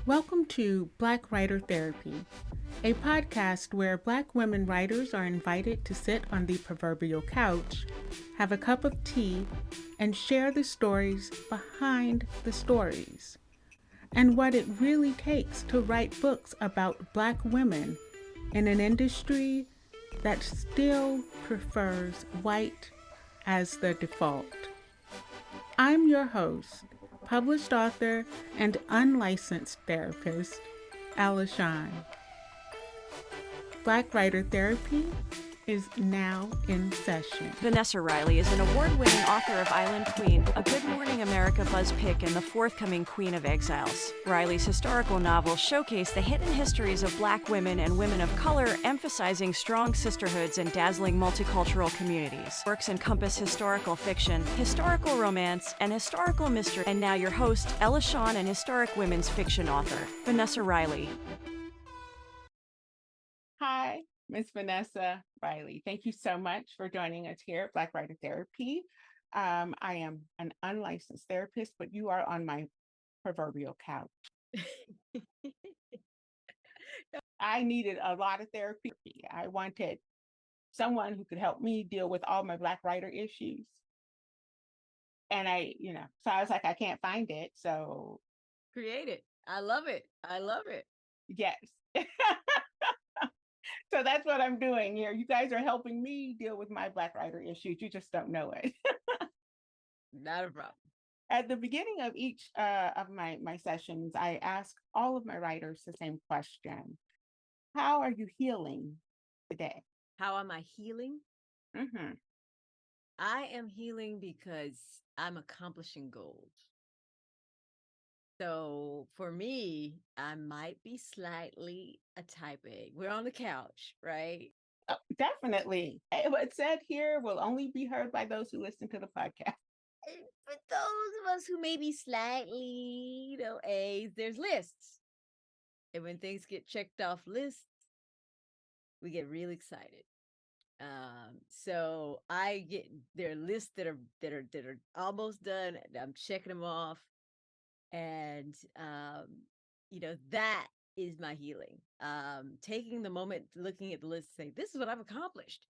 Welcome to Black Writer Therapy, a podcast where Black women writers are invited to sit on the proverbial couch, have a cup of tea, and share the stories behind the stories, and what it really takes to write books about Black women in an industry that still prefers white as the default. I'm your host, published author and unlicensed therapist, Alishan. Black Writer Therapy is now in session. Vanessa Riley is an award-winning author of Island Queen, a Good Morning America buzz pick, and the forthcoming Queen of Exiles. Riley's historical novels showcase the hidden histories of Black women and women of color, emphasizing strong sisterhoods and dazzling multicultural communities. Works encompass historical fiction, historical romance, and historical mystery. And now your host, Alishan, and historic women's fiction author, Vanessa Riley. Hi, Miss Vanessa Riley. Thank you so much for joining us here at Black Writer Therapy. I am an unlicensed therapist, but you are on my proverbial couch. I needed a lot of therapy. I wanted someone who could help me deal with all my Black writer issues. And so I was like, I can't find it. So create it. I love it. I love it. Yes. So that's what I'm doing here. You guys are helping me deal with my Black writer issues. You just don't know it. Not a problem. At the beginning of each of my sessions, I ask all of my writers the same question. How are you healing today? How am I healing? Mm-hmm. I am healing because I'm accomplishing goals. So for me, I might be slightly a type A. We're on the couch, right? Oh, definitely. What's said here will only be heard by those who listen to the podcast. For those of us who may be slightly, A's, there's lists. And when things get checked off lists, we get real excited. So I get there are lists that are almost done. I'm checking them off. And that is my healing. Taking the moment, looking at the list, saying, this is what I've accomplished.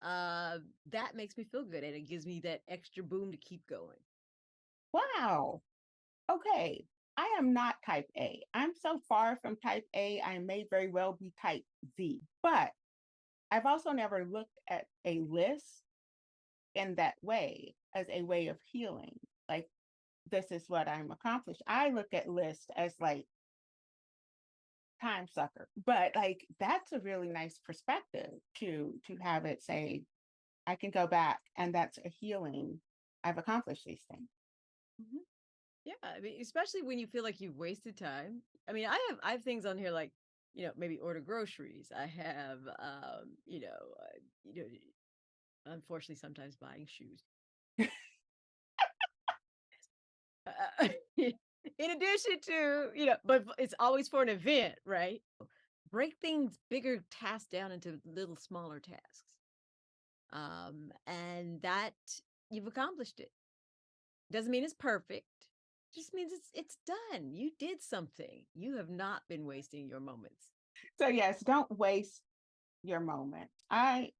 That makes me feel good, and it gives me that extra boom to keep going. Wow. Okay. I am not type A. I'm so far from type A, I may very well be type Z. But I've also never looked at a list in that way as a way of healing. Like, this is what I'm accomplished. I look at lists as like time sucker, but like that's a really nice perspective to have it say, I can go back and that's a healing. I've accomplished these things. Mm-hmm. Yeah, I mean, especially when you feel like you've wasted time. I mean, I have things on here like, maybe order groceries. I have, unfortunately, sometimes buying shoes. In addition to, but it's always for an event, right? Break things, bigger tasks down into little smaller tasks. And that you've accomplished it. Doesn't mean it's perfect. Just means it's done. You did something. You have not been wasting your moments. So yes, don't waste your moment. I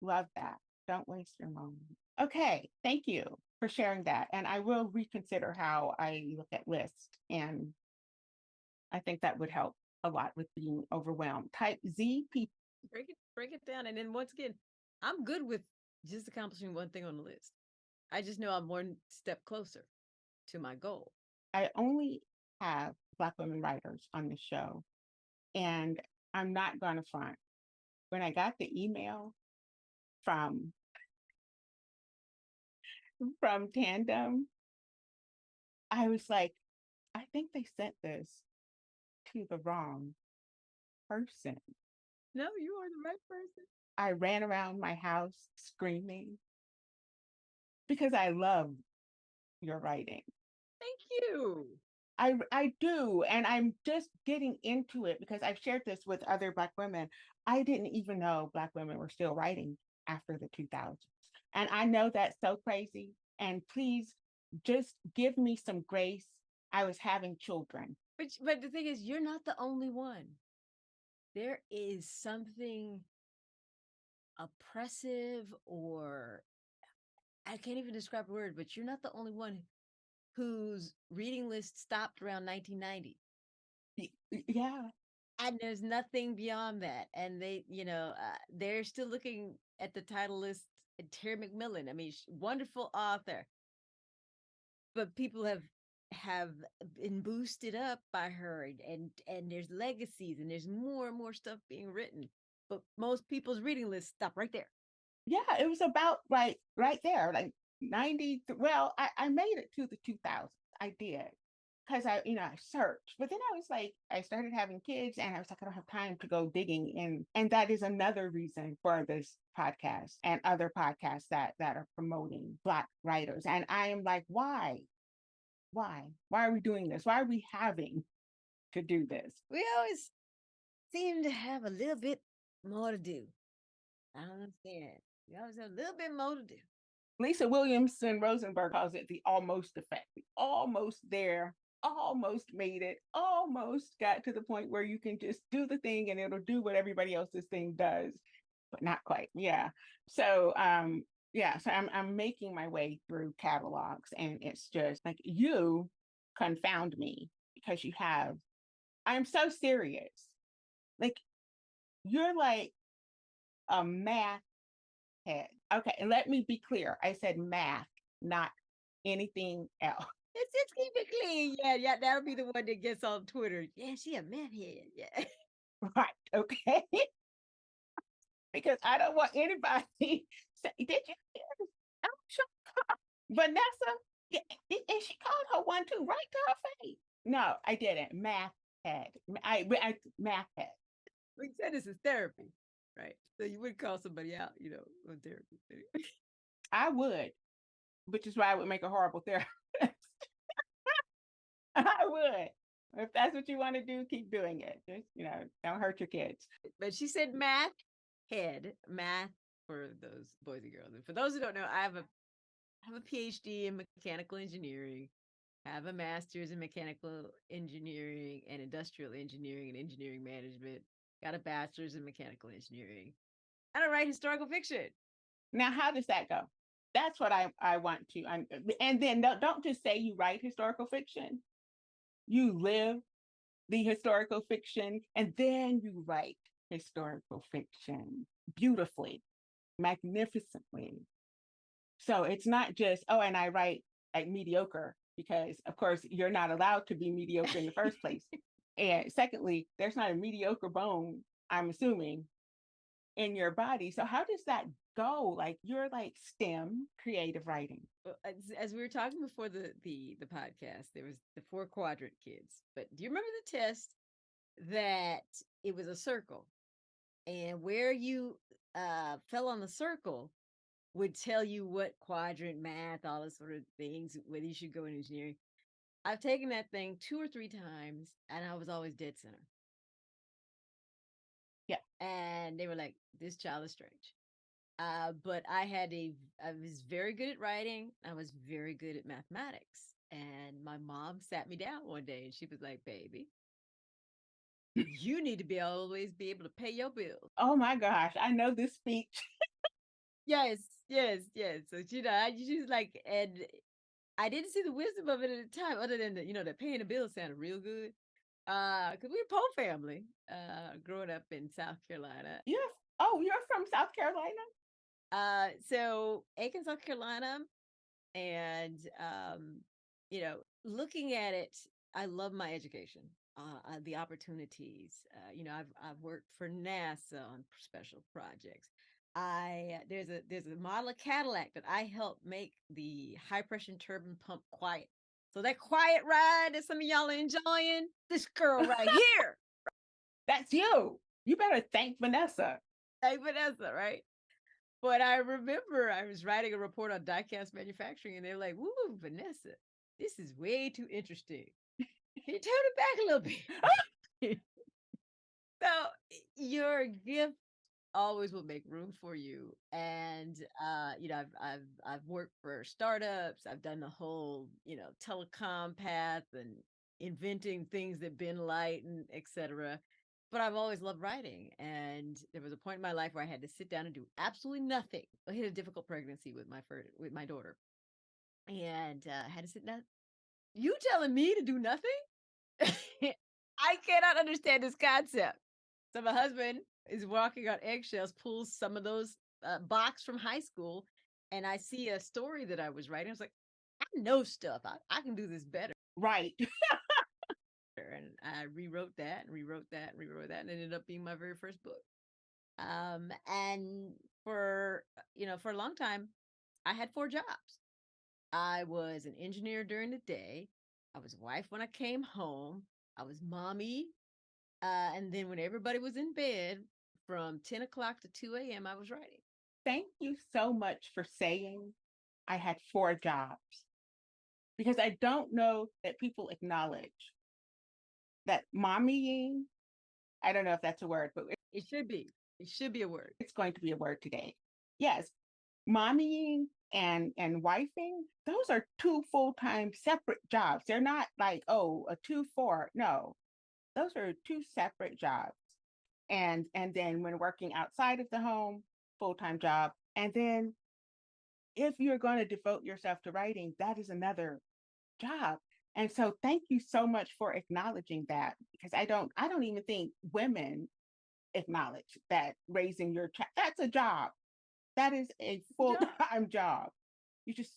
love that. Don't waste your moment. Okay, thank you for sharing that. And I will reconsider how I look at lists. And I think that would help a lot with being overwhelmed. Type Z people. Break it down. And then once again, I'm good with just accomplishing one thing on the list. I just know I'm one step closer to my goal. I only have Black women writers on the show, and I'm not going to front. When I got the email from Tandem, I was like, I think they sent this to the wrong person. No, you are the right person. I ran around my house screaming because I love your writing. Thank you. I do. And I'm just getting into it because I've shared this with other Black women. I didn't even know Black women were still writing after the 2000s. And I know that's so crazy. And please just give me some grace I was having children. But the thing is, you're not the only one. There is something oppressive, or I can't even describe a word, but you're not the only one whose reading list stopped around 1990. Yeah. And there's nothing beyond that. And they're still looking at the title list. Terry McMillan, I mean, wonderful author, but people have been boosted up by her, and there's legacies, and there's more and more stuff being written. But most people's reading list stop right there. Yeah, it was about right there, like 90. Well, I made it to the 2000s. I did. Because I searched, but then I was like, I started having kids, and I was like, I don't have time to go digging in. And that is another reason for this podcast and other podcasts that are promoting Black writers. And I am like, why? Why are we doing this? Why are we having to do this? We always seem to have a little bit more to do. I don't understand. We always have a little bit more to do. Lisa Williamson Rosenberg calls it the almost effect. Almost there, almost made it, almost got to the point where you can just do the thing and it'll do what everybody else's thing does, but not quite. Yeah. So so I'm making my way through catalogs, and it's just like, you confound me because I'm so serious. Like, you're like a math head. Okay, and let me be clear. I said math, not anything else. Let's keep it clean. Yeah, that'll be the one that gets on Twitter. Yeah, she a meth head. Yeah. Right. Okay. Because I don't want anybody say, did you hear this? I'm sure Vanessa, and she called her one too, right to her face. No, I didn't. Math head. I math head. We said this is therapy, right? So you wouldn't call somebody out, on therapy. I would, which is why I would make a horrible therapist. I would. If that's what you want to do, keep doing it. Just, don't hurt your kids. But she said math for those boys and girls. And for those who don't know, I have a PhD in mechanical engineering. I have a master's in mechanical engineering and industrial engineering and engineering management. Got a bachelor's in mechanical engineering. And I write historical fiction. Now, how does that go? That's what I want to. And then don't just say you write historical fiction. You live the historical fiction, and then you write historical fiction beautifully, magnificently. So it's not just, oh, and I write like mediocre, because of course you're not allowed to be mediocre in the first place. And secondly, there's not a mediocre bone, I'm assuming, in your body. So how does that go? Like, you're like STEM creative writing. Well, as we were talking before the podcast, there was the 4-quadrant kids. But do you remember the test that it was a circle, and where you fell on the circle would tell you what quadrant, math, all this sort of things, whether you should go in engineering? I've taken that thing 2 or 3 times, and I was always dead center. Yeah. And they were like, this child is strange. But I was very good at writing. I was very good at mathematics. And my mom sat me down one day and she was like, baby, you need to always be able to pay your bills. Oh my gosh, I know this speech. Yes. So, she's like, and I didn't see the wisdom of it at the time, other than that paying the bills sounded real good. Because we're a poor family, growing up in South Carolina. You're from South Carolina? So Aiken, South Carolina, and looking at it, I love my education, the opportunities. I've worked for NASA on special projects. There's a model of Cadillac that I helped make the high pressure turbine pump quiet. So that quiet ride that some of y'all are enjoying, this girl right here. That's you. You better thank Vanessa. Hey, Vanessa, right? But I remember I was writing a report on diecast manufacturing, and they're like, "Woo, Vanessa, this is way too interesting. Can you turn it back a little bit?" So your gift always will make room for you. And I've worked for startups. I've done the whole, telecom path and inventing things that been light and etc. But I've always loved writing. And there was a point in my life where I had to sit down and do absolutely nothing. I had a difficult pregnancy with my daughter. And I had to sit down. You telling me to do nothing? I cannot understand this concept. So my husband is walking on eggshells, pulls some of those box from high school, and I see a story that I was writing. I was like, I know stuff. I can do this better. Right. And I rewrote that and rewrote that and rewrote that, and it ended up being my very first book. And for a long time, I had 4 jobs. I was an engineer during the day. I was a wife when I came home. I was mommy. And then when everybody was in bed from 10 o'clock to 2 a.m., I was writing. Thank you so much for saying I had 4 jobs, because I don't know that people acknowledge that mommying, I don't know if that's a word, but It should be. It should be a word. it's going to be a word today. Yes, mommying and wifing, those are two full-time separate jobs. They're not like, oh, a 2-4. No, those are two separate jobs. And then when working outside of the home, full-time job. And then if you're going to devote yourself to writing, that is another job. And so thank you so much for acknowledging that, because I don't even think women acknowledge that raising your child, that's a job. That is a full-time job. You just,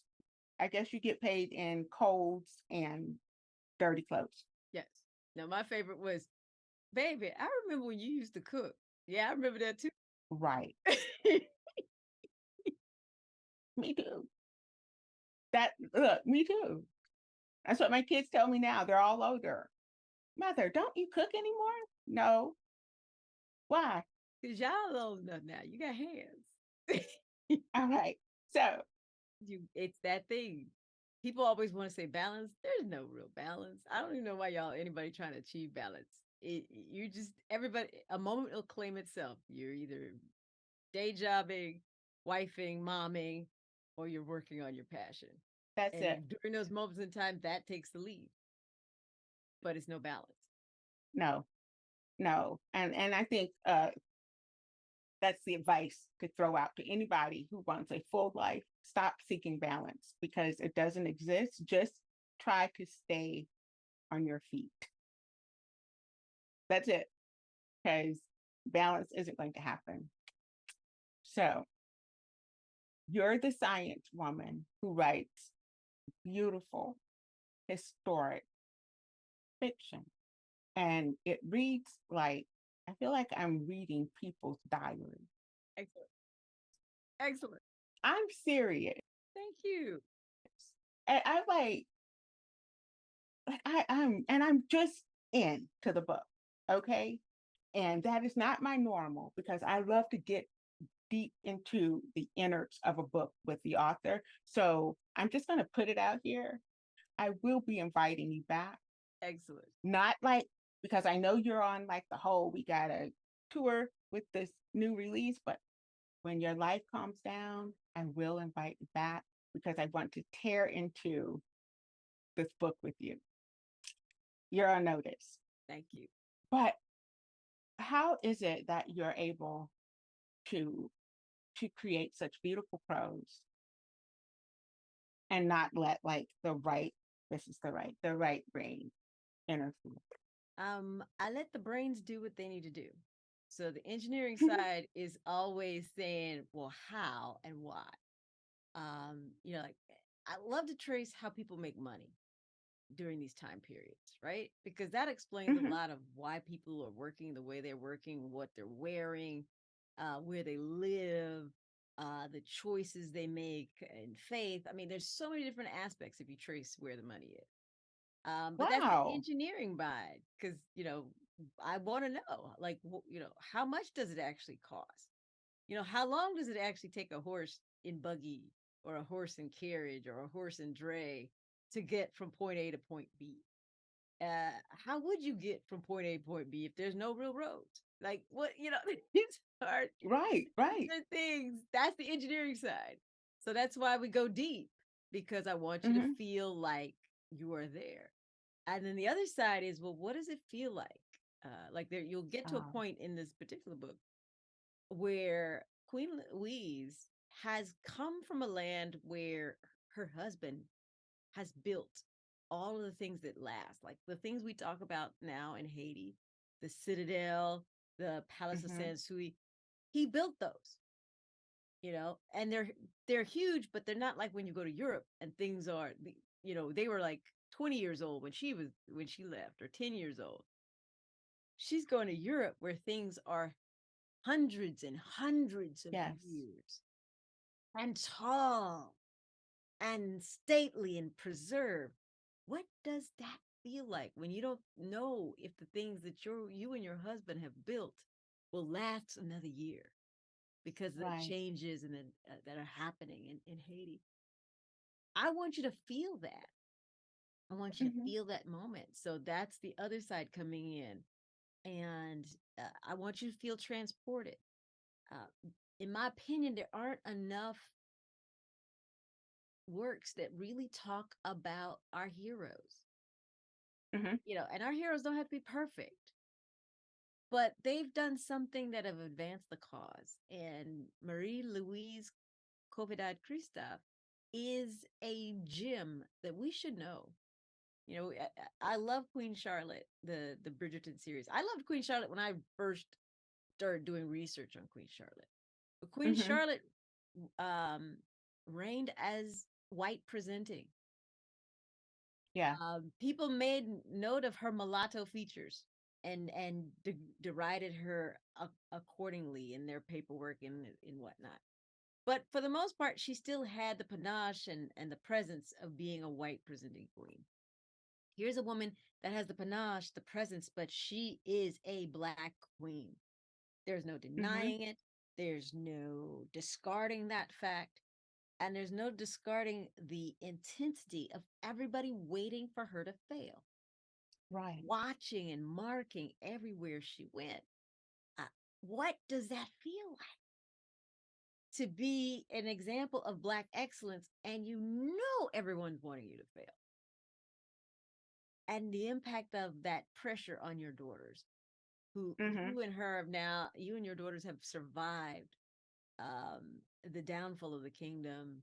I guess you get paid in colds and dirty clothes. Yes. Now, my favorite was, baby, I remember when you used to cook. Yeah, I remember that too. Right. Me too. Look, me too. That's what my kids tell me now. They're all older. Mother, don't you cook anymore? No. Why? Because y'all old enough now. You got hands. All right. So It's that thing. People always want to say balance. There's no real balance. I don't even know why anybody trying to achieve balance. You just everybody a moment will claim itself. You're either day jobbing, wifing, momming, or you're working on your passion. that's it. And during those moments in time, that takes the lead. But it's no balance. No, no. And I think that's the advice to throw out to anybody who wants a full life. Stop seeking balance, because it doesn't exist. Just try to stay on your feet. That's it. Because balance isn't going to happen. So you're the science woman who writes beautiful, historic fiction. And it reads like, I feel like I'm reading people's diary. Excellent. Excellent. I'm serious. Thank you. And I'm like, I'm just into the book. Okay. And that is not my normal, because I love to get deep into the innards of a book with the author. So I'm just going to put it out here. I will be inviting you back. Excellent. Not like, because I know you're on like the whole, we got to tour with this new release, but when your life calms down, I will invite you back, because I want to tear into this book with you. You're on notice. Thank you. But how is it that you're able to create such beautiful prose and not let like the right brain interfere? I let the brains do what they need to do. So the engineering side is always saying, well, how and why? Like I love to trace how people make money during these time periods, right? Because that explains a lot of why people are working the way they're working, what they're wearing, where they live, the choices they make, and faith. I mean, there's so many different aspects if you trace where the money is. But that's the Wow. engineering side, because I want to know, like, how much does it actually cost? How long does it actually take a horse in buggy, or a horse in carriage, or a horse in dray to get from point A to point B? How would you get from point A to point B if there's no real roads? Like what, you know, these are Right, these right. are things. That's the engineering side. So that's why we go deep, because I want you to Hmm. feel like you are there. And then the other side is, well, what does it feel like? Like there, you'll get to a Um, point in this particular book where Queen Louise has come from a land where her husband has built all of the things that last, like the things we talk about now in Haiti, the Citadel, the Palace of hmm. Sanssouci. He built those, you know, and they're huge, but they're not like when you go to Europe and things are, you know, they were like 20 years old when she left, or 10 years old. She's going to Europe where things are hundreds and hundreds of Yes, years, and tall and stately and preserved. What does that feel like when you don't know if the things that you and your husband have built will last another year because of the right. changes and that are happening in Haiti? I want you to feel that. I want you to Hmm. feel that moment. So that's the other side coming in. And I want you to feel transported. In my opinion, there aren't enough works that really talk about our heroes, Hmm. you know, and our heroes don't have to be perfect, but they've done something that have advanced the cause. And Marie Louise Covidad Christophe is a gem that we should know. You know, I love Queen Charlotte, the Bridgerton series. I loved Queen Charlotte when I first started doing research on Queen Charlotte. But Queen Hmm. Charlotte um, reigned as white presenting. Yeah. People made note of her mulatto features and derided her accordingly in their paperwork and whatnot. But for the most part, she still had the panache and the presence of being a white presenting queen. Here's a woman that has the panache, the presence, but she is a black queen. There's no Hmm. denying it. There's no discarding that fact. And there's no discarding the intensity of everybody waiting for her to fail, Right. watching and marking everywhere she went. Uh, what does that feel like to be an example of Black excellence and you know everyone's wanting you to fail? And the impact of that pressure on your daughters, who Hmm. you and her have now, you and your daughters have survived the downfall of the kingdom,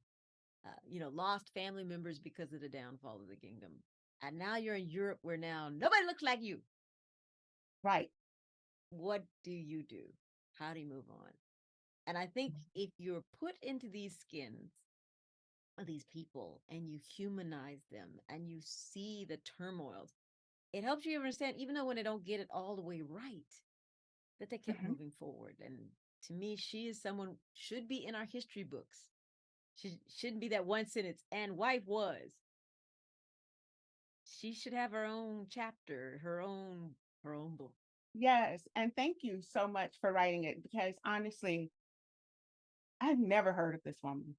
you know, lost family members because of the downfall of the kingdom. And now you're in Europe where now nobody looks like you. Right. What do you do? How do you move on? And I think if you're put into these skins of these people and you humanize them and you see the turmoils, it helps you understand, even though when they don't get it all the way right, that they kept Hmm. moving forward. And to me, she is someone should be in our history books. She shouldn't be that one sentence, and wife was. She should have her own chapter, her own book. Yes. And thank you so much for writing it because honestly, I've never heard of this woman.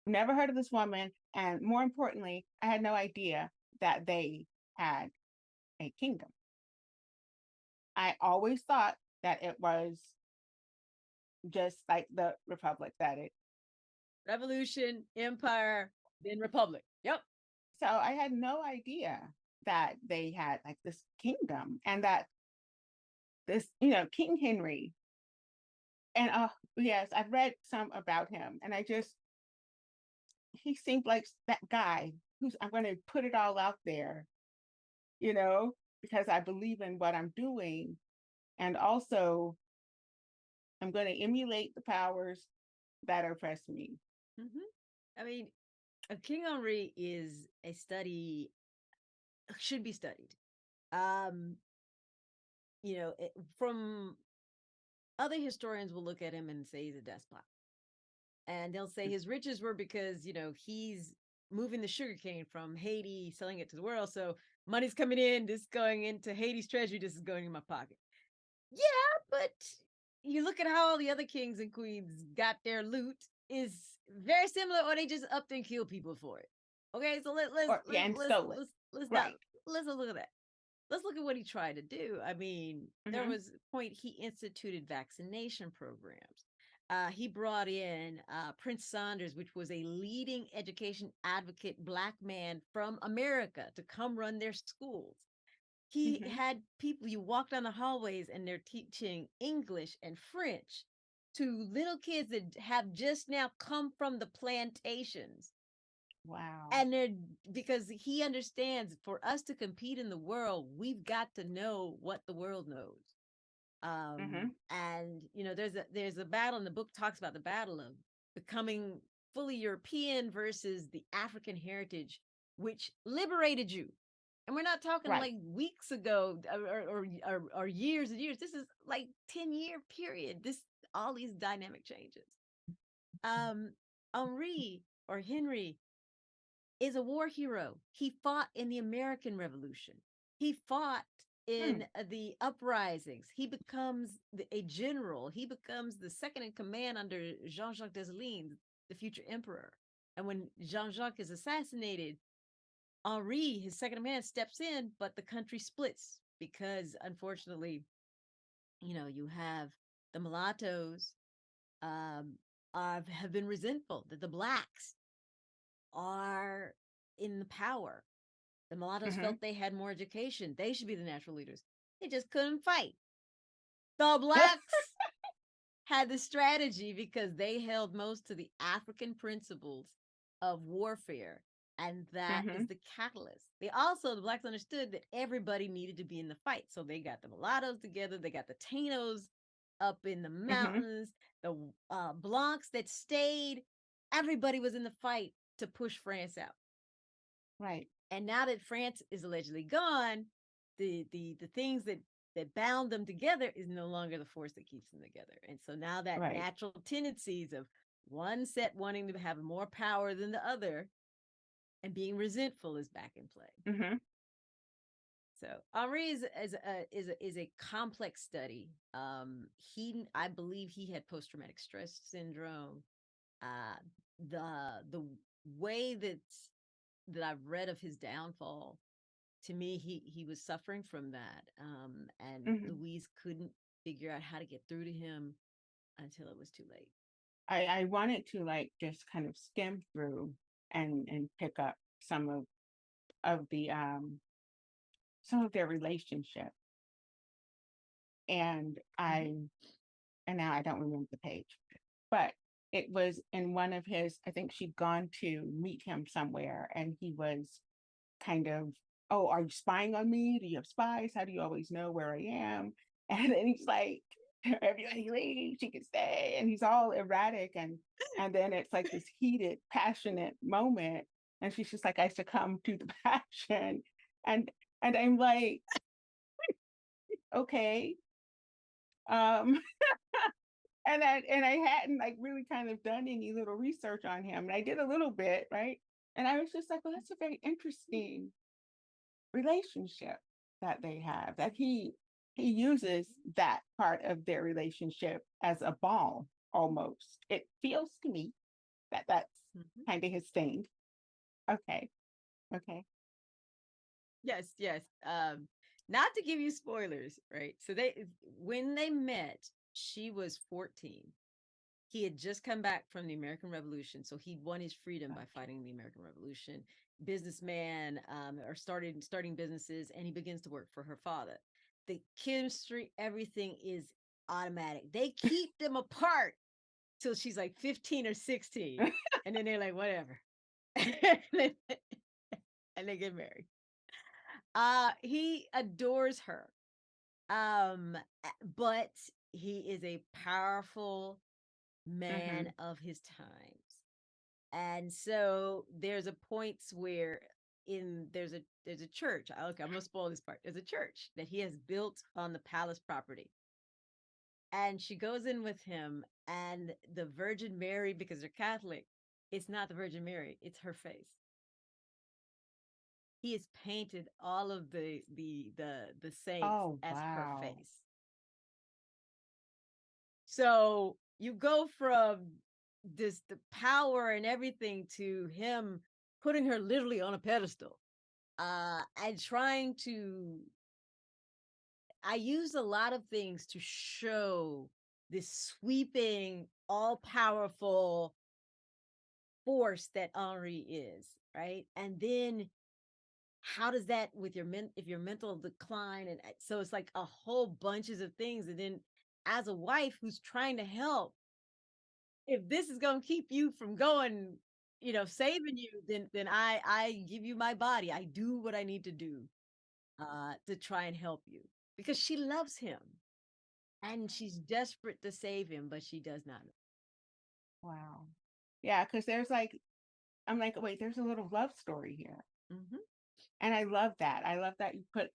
Never heard of this woman. And more importantly, I had no idea that they had a kingdom. I always thought that it was just like the Republic that it. Revolution, empire, then republic. Yep. So I had no idea that they had like this kingdom and that this, King Henry. And yes, I've read some about him and he seemed like that guy who's, I'm going to put it all out there, you know, because I believe in what I'm doing. And also, I'm going to emulate the powers that oppress me. I mean, King Henri is a study, should be studied. Um, you know, from other historians will look at him and say he's a despot. And they'll say his riches were because, you know, he's moving the sugarcane from Haiti, selling it to the world. So money's coming in, this is going into Haiti's treasury, this is going in my pocket. Yeah, but you look at how all the other kings and queens got their loot is very similar, or they just upped and killed people for it. Okay, so Or, yeah, and stole it. let's not Right. let's not look at that. let's look at what he tried to do. I mean, there Mhm. was a point he instituted vaccination programs. He brought in Prince Saunders, which was a leading education advocate Black man from America, to come run their schools. He Mhm. had people, you walk down the hallways and they're teaching English and French to little kids that have just now come from the plantations. Wow. And they're, because he understands, for us to compete in the world, we've got to know what the world knows. Mhm. And there's a battle, and the book talks about the battle of becoming fully European versus the African heritage, which liberated you. And we're not talking Right. like weeks ago, or years and years. This is like 10-year period. This, all these dynamic changes. Um, Henri, or Henry, is a war hero. He fought in the American Revolution. He fought Hmm. in the uprisings. He becomes a general. He becomes the second in command under Jean-Jacques Dessalines, the future emperor. And when Jean-Jacques is assassinated, Henri, his second in command, steps in, but the country splits because, unfortunately, you have the mulattoes, um, have been resentful that the blacks are in the power. The mulattoes Mhm. felt they had more education. They should be the natural leaders. They just couldn't fight. The blacks had the strategy because they held most to the African principles of warfare. And that is Mhm. the catalyst. The blacks understood that everybody needed to be in the fight. So they got the mulattoes together. They got the Tainos up in the Mhm. mountains, the Blancs that stayed. Everybody was in the fight to push France out. Right. And now that France is allegedly gone, the things that bound them together is no longer the force that keeps them together. And so now that Right. natural tendencies of one set wanting to have more power than the other and being resentful is back in play. Mhm. So Henri is a complex study. I believe he had post traumatic stress syndrome. Uh, the way that I've read of his downfall, to me, he was suffering from that, and Mhm. Louise couldn't figure out how to get through to him until it was too late. I wanted to like just kind of skim through and pick up of the some of their relationship, and Mm-hmm. now I don't remember the page, but it was in one of his. I think she'd gone to meet him somewhere, and he was kind of, oh, are you spying on me? Do you have spies? How do you always know where I am? And then he's like, everybody leave, she can stay. And he's all erratic. And then it's like this heated, passionate moment. And she's just like, I succumb to the passion. And and I'm like, okay. Um, and I hadn't like really kind of done any little research on him. And I did a little bit, right? And I was just like, well, that's a very interesting relationship that they have, that he uses that part of their relationship as a balm. Almost, it feels to me that that's Mm-hmm. kind of his thing. Okay. Okay. Yes, yes. Not to give you spoilers, right? So when they met, she was 14. He had just come back from the American Revolution, so he won his freedom by Gotcha. fighting the American Revolution. Businessman, or starting businesses, and he begins to work for her father. The chemistry, everything is automatic. They keep them apart till she's like 15 or 16, and then they're like, whatever, and they get married. He adores her, but he is a powerful man Mm-hmm. of his times. And so there's a points where there's a church. Okay, I'm gonna spoil this part. There's a church that he has built on the palace property. And she goes in with him, and the Virgin Mary, because they're Catholic, it's not the Virgin Mary, it's her face. He has painted all of the saints Oh as her wow. face. So you go from the power and everything to him putting her literally on a pedestal, and trying to I used a lot of things to show this sweeping, all powerful force that Henri is, right? And then how does that with your if your mental decline, and so it's like a whole bunches of things. And then as a wife who's trying to help, if this is going to keep you from going, saving you, then I give you my body. I do what I need to do to try and help you, because she loves him and she's desperate to save him, but she does not. Wow. Yeah, because there's like, I'm like, wait, there's a little love story here. Mm-hmm. And I love that. I love that you put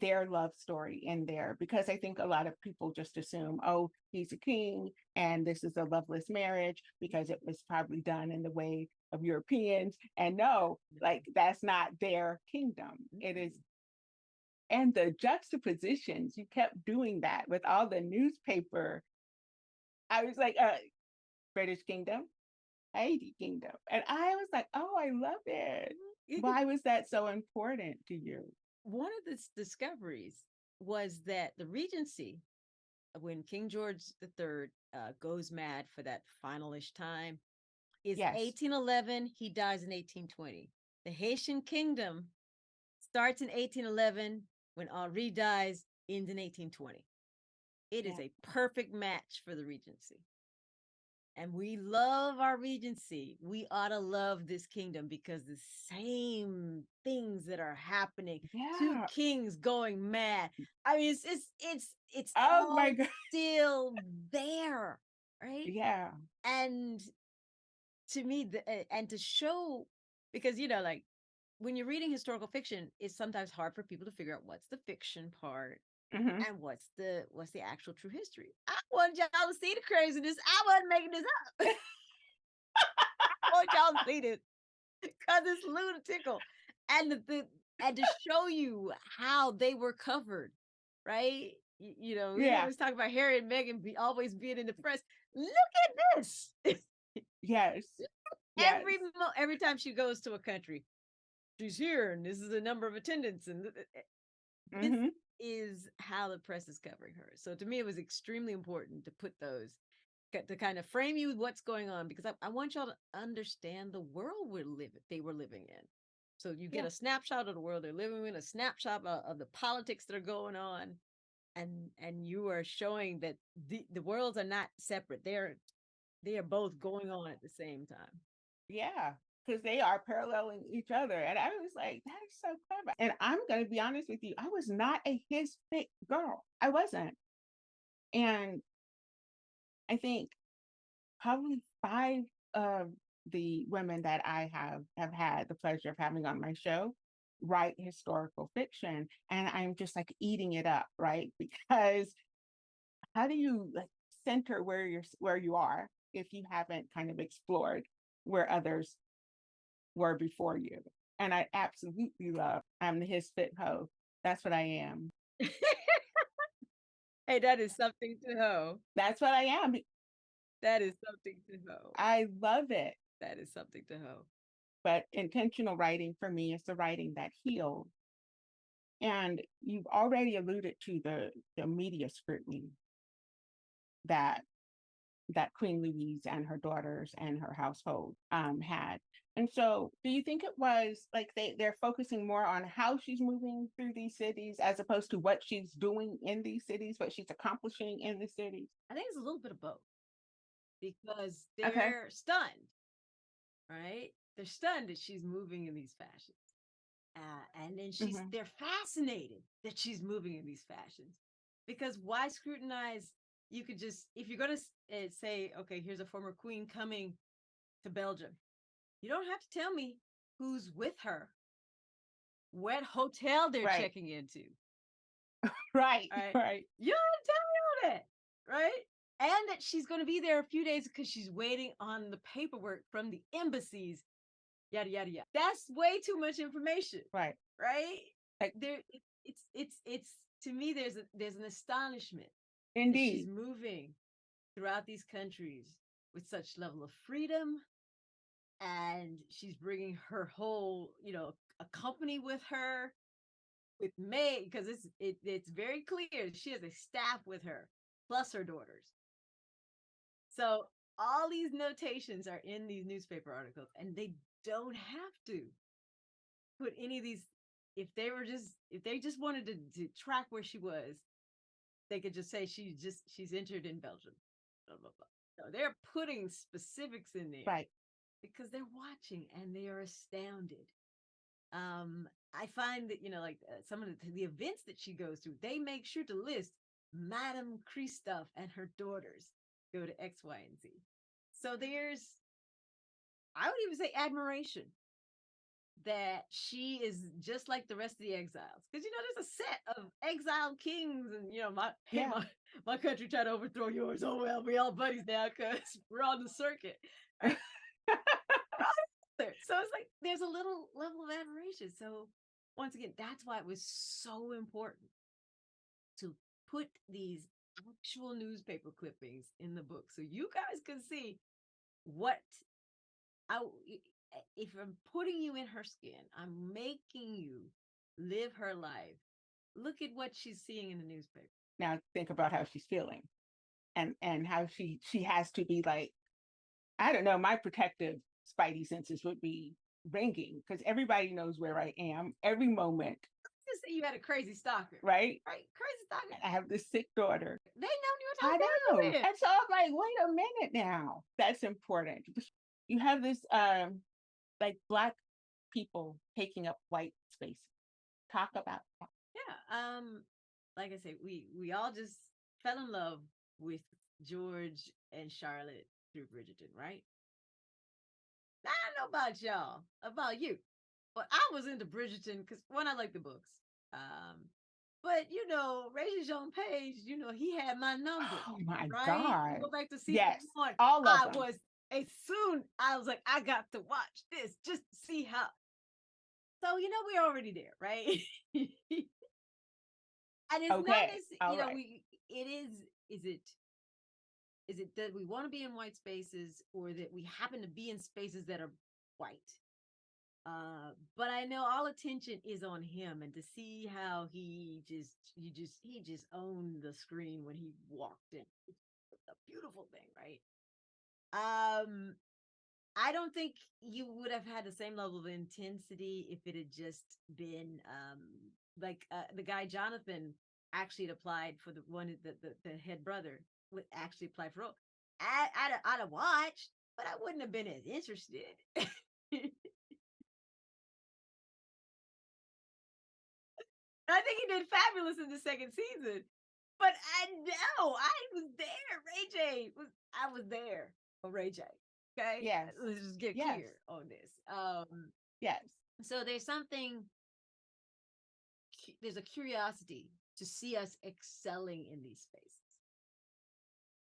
their love story in there, because I think a lot of people just assume, oh, he's a king and this is a loveless marriage because it was probably done in the way of Europeans. And no, like that's not their kingdom. It is. And the juxtapositions, you kept doing that with all the newspaper. I was like, British Kingdom, Haiti Kingdom. And I was like, oh, I love it. Why was that so important to you? One of the discoveries was that the Regency, when King George III goes mad for that finalish time, is 1811. He dies in 1820. The Haitian Kingdom starts in 1811. When Henri dies, ends in 1820. It is a perfect match for the Regency. And we love our Regency. We ought to love this kingdom because the same things that are happening. Two kings going mad. I mean, it's oh my God, still there, right? Yeah. And to me, and to show, because like when you're reading historical fiction, it's sometimes hard for people to figure out what's the fiction part and what's the actual true history. I want y'all to see the craziness. I wasn't making this up. I want y'all to see this because it's lunatical, and and to show you how they were covered, right? We always talk about Harry and Meghan always being in the press. Look at this. Yes. Every time she goes to a country, she's here, and this is the number of attendants, and this is how the press is covering her. So to me, it was extremely important to put those, to kind of frame you with what's going on, because I want y'all to understand the world they were living in. So you get a snapshot of the world they're living in, a snapshot of the politics that are going on, and you are showing that the worlds are not separate. They are both going on at the same time. Yeah, because they are paralleling each other. And I was like, that is so clever. And I'm going to be honest with you, I was not a his fit girl. I wasn't. And I think probably 5 of the women that I have had the pleasure of having on my show write historical fiction. And I'm just like eating it up, right? Because how do you like center where you are if you haven't kind of explored where others were before you? And I absolutely love, I'm the his fit hoe. That's what I am. Hey, that is something to hoe. That's what I am. That is something to hoe. I love it. That is something to hoe. But intentional writing for me is the writing that heals. And you've already alluded to the media scrutiny that Queen Louise and her daughters and her household had. And so do you think it was like they're focusing more on how she's moving through these cities as opposed to what she's doing in these cities, what she's accomplishing in the cities? I think it's a little bit of both, because they're stunned, right? They're stunned that she's moving in these fashions. And then they're fascinated that she's moving in these fashions, because why scrutinize? You could just, if you're going to say, okay, here's a former queen coming to Belgium, you don't have to tell me who's with her, what hotel they're checking into. Right. You don't tell me all that, right? And that she's going to be there a few days because she's waiting on the paperwork from the embassies, yada yada yada. That's way too much information, right? Like it's to me, there's an astonishment. Indeed, she's moving throughout these countries with such level of freedom, and she's bringing her whole, a company with her. with May, because it's very clear she has a staff with her, plus her daughters. So all these notations are in these newspaper articles, and they don't have to put any of these. If they just wanted to track where she was, they could just say she's entered in Belgium. Blah, blah, blah. No, they're putting specifics in there, Right. because they're watching and they are astounded. I find that, like some of the events that she goes through, they make sure to list Madame Christophe and her daughters go to X, Y, and Z. So I would even say, admiration that she is just like the rest of the exiles. Because, there's a set of exiled kings, and, Yeah. my country tried to overthrow yours. Oh, well, we all buddies now because we're on the circuit. Right? So it's like there's a little level of admiration. So once again, that's why it was so important to put these actual newspaper clippings in the book, so you guys can see what I if I'm putting you in her skin, I'm making you live her life. Look at what she's seeing in the newspaper. Now think about how she's feeling, and how she has to be like, I don't know, my protective spidey senses would be ringing because everybody knows where I am every moment. Just say you had a crazy stalker, Right? Right, crazy stalker. I have this sick daughter. They know you I were know. talking about. And so I'm like, wait a minute now. That's important. You have this like Black people taking up white spaces. Talk about that. Yeah. Like I say, we all just fell in love with George and Charlotte through Bridgerton, right? I don't know about y'all, about you, but I was into Bridgerton because, one, I like the books. But Regis Jean Page, he had my number. Oh my right? God. Go back to season Yes, 1. all of I them. was like, I got to watch this just to see how. So we're already there, right? And it's not Okay. as All right. is it that we want to be in white spaces, or that we happen to be in spaces that are white? But I know all attention is on him, and to see how he just owned the screen when he walked in. It's a beautiful thing, right? I don't think you would have had the same level of intensity if it had just been like the guy Jonathan actually had applied for the one, the head brother would actually apply for role. I'd have watched, but I wouldn't have been as interested. I think he did fabulous in the second season. But I know I was there. I was there for Ray J. Okay. Yes. Let's just get Yes. clear on this. Yes. So there's a curiosity to see us excelling in these spaces.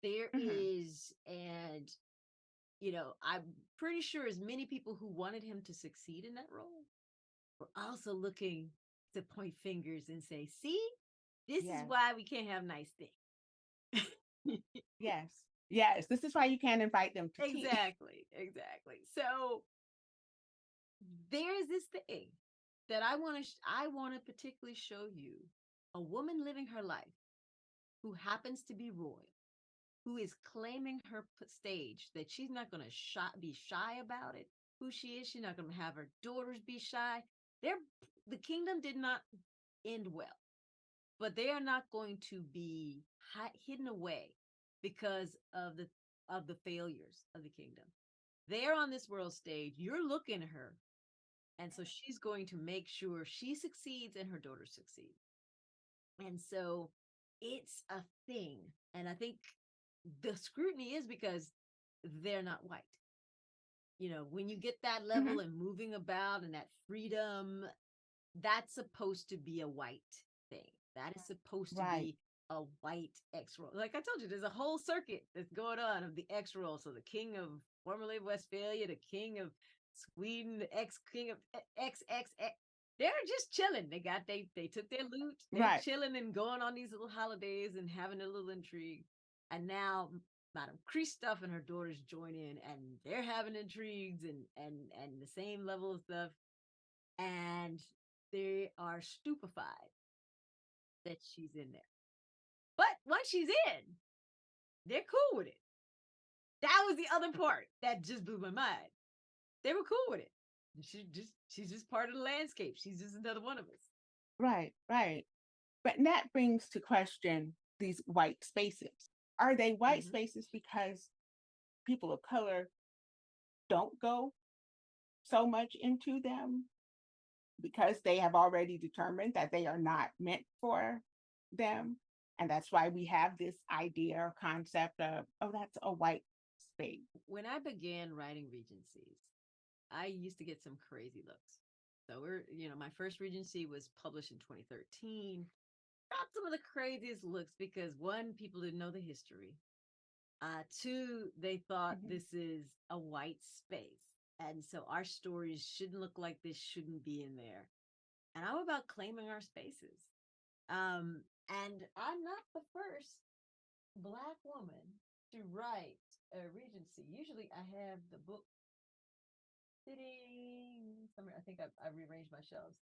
There is, and I'm pretty sure as many people who wanted him to succeed in that role were also looking to point fingers and say, see, this is why we can't have nice things. Yes. Yes. This is why you can't invite them to tea. Exactly. So there's this thing that I want to particularly show you: a woman living her life who happens to be royal, who is claiming her stage, that she's not going to be shy about it, who she is. She's not going to have her daughters be shy. The kingdom did not end well, but they are not going to be hidden away because of the failures of the kingdom. They're on this world stage. You're looking at her, and so she's going to make sure she succeeds and her daughters succeed. And so it's a thing. And I think the scrutiny is because they're not white. When you get that level and moving about and that freedom, that's supposed to be a white thing. That is supposed to be a white X role. Like I told you, there's a whole circuit that's going on of the X role. So the king of formerly Westphalia, the king of Sweden, the ex-king of XX. They're just chilling. They took their loot. They're chilling and going on these little holidays and having a little intrigue. And now Madame Christophe and her daughters join in, and they're having intrigues and the same level of stuff. And they are stupefied that she's in there. But once she's in, they're cool with it. That was the other part that just blew my mind. They were cool with it. She's just part of the landscape. She's just another one of us. Right, right. But that brings to question these white spaces. Are they white spaces because people of color don't go so much into them because they have already determined that they are not meant for them? And that's why we have this idea or concept of, oh, that's a white space. When I began writing Regencies, I used to get some crazy looks. So my first Regency was published in 2013. Got some of the craziest looks because one, people didn't know the history. Two, they thought this is a white space. And so our stories shouldn't look like this, shouldn't be in there. And I'm about claiming our spaces. And I'm not the first Black woman to write a Regency. Usually I have the book sitting somewhere. I think I rearranged my shelves.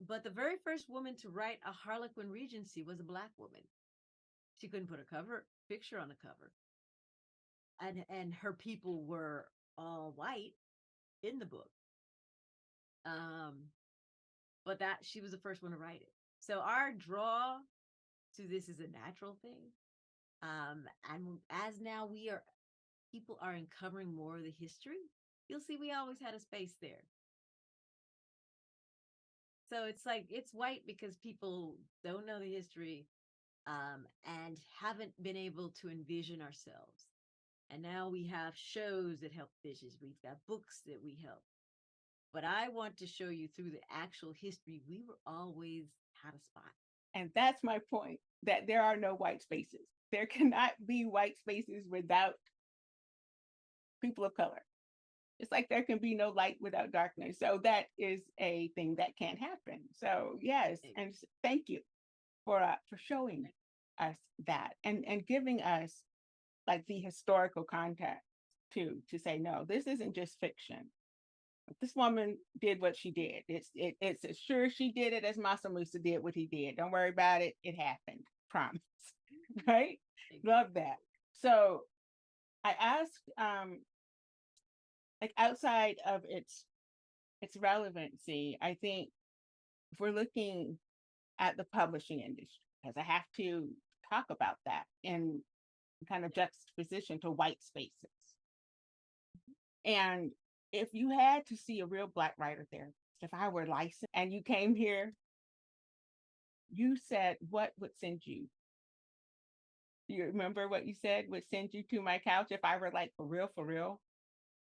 But the very first woman to write a Harlequin Regency was a Black woman. She couldn't put a picture on the cover. And her people were all white in the book. But that she was the first one to write it. So our draw to this is a natural thing. And as now people are uncovering more of the history, you'll see we always had a space there. So it's like, it's white because people don't know the history and haven't been able to envision ourselves. And now we have shows that help visions. We've got books that we help. But I want to show you through the actual history, we were always had a spot. And that's my point, that there are no white spaces. There cannot be white spaces without people of color. It's like there can be no light without darkness. So that is a thing that can't happen. So yes, and thank you for showing us that and giving us like the historical context to say, no, this isn't just fiction. This woman did what she did. It's as sure she did it as Masa Musa did what he did. Don't worry about it. It happened. Promise. Right? Love that. So I asked, like outside of its relevancy, I think if we're looking at the publishing industry, because I have to talk about that in kind of juxtaposition to white spaces. And if you had to see a real Black writer therapist, if I were licensed and you came here, you said, what would send you? Do you remember what you said would send you to my couch if I were like, for real,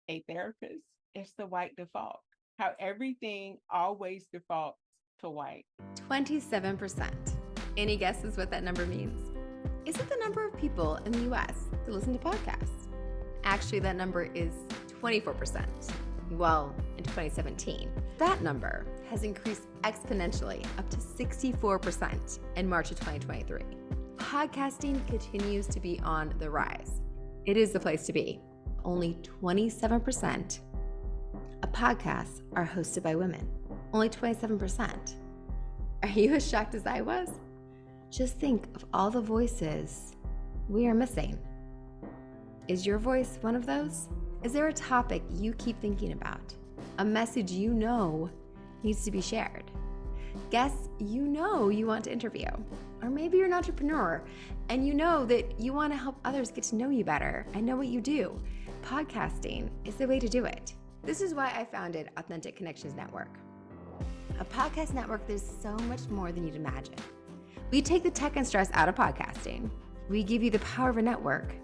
a therapist? It's the white default. How everything always defaults to white. 27%. Any guesses what that number means? Is it the number of people in the US that listen to podcasts? Actually, that number is 24%. Well, in 2017, that number has increased exponentially up to 64% in March of 2023. Podcasting continues to be on the rise. It is the place to be. Only 27% of podcasts are hosted by women. Only 27%. Are you as shocked as I was? Just think of all the voices we are missing. Is your voice one of those? Is there a topic you keep thinking about? A message you know needs to be shared? Guests you know you want to interview? Or maybe you're an entrepreneur and you know that you want to help others get to know you better and know what you do. Podcasting is the way to do it. This is why I founded Authentic Connections Network. A podcast network that is so much more than you'd imagine. We take the tech and stress out of podcasting. We give you the power of a network,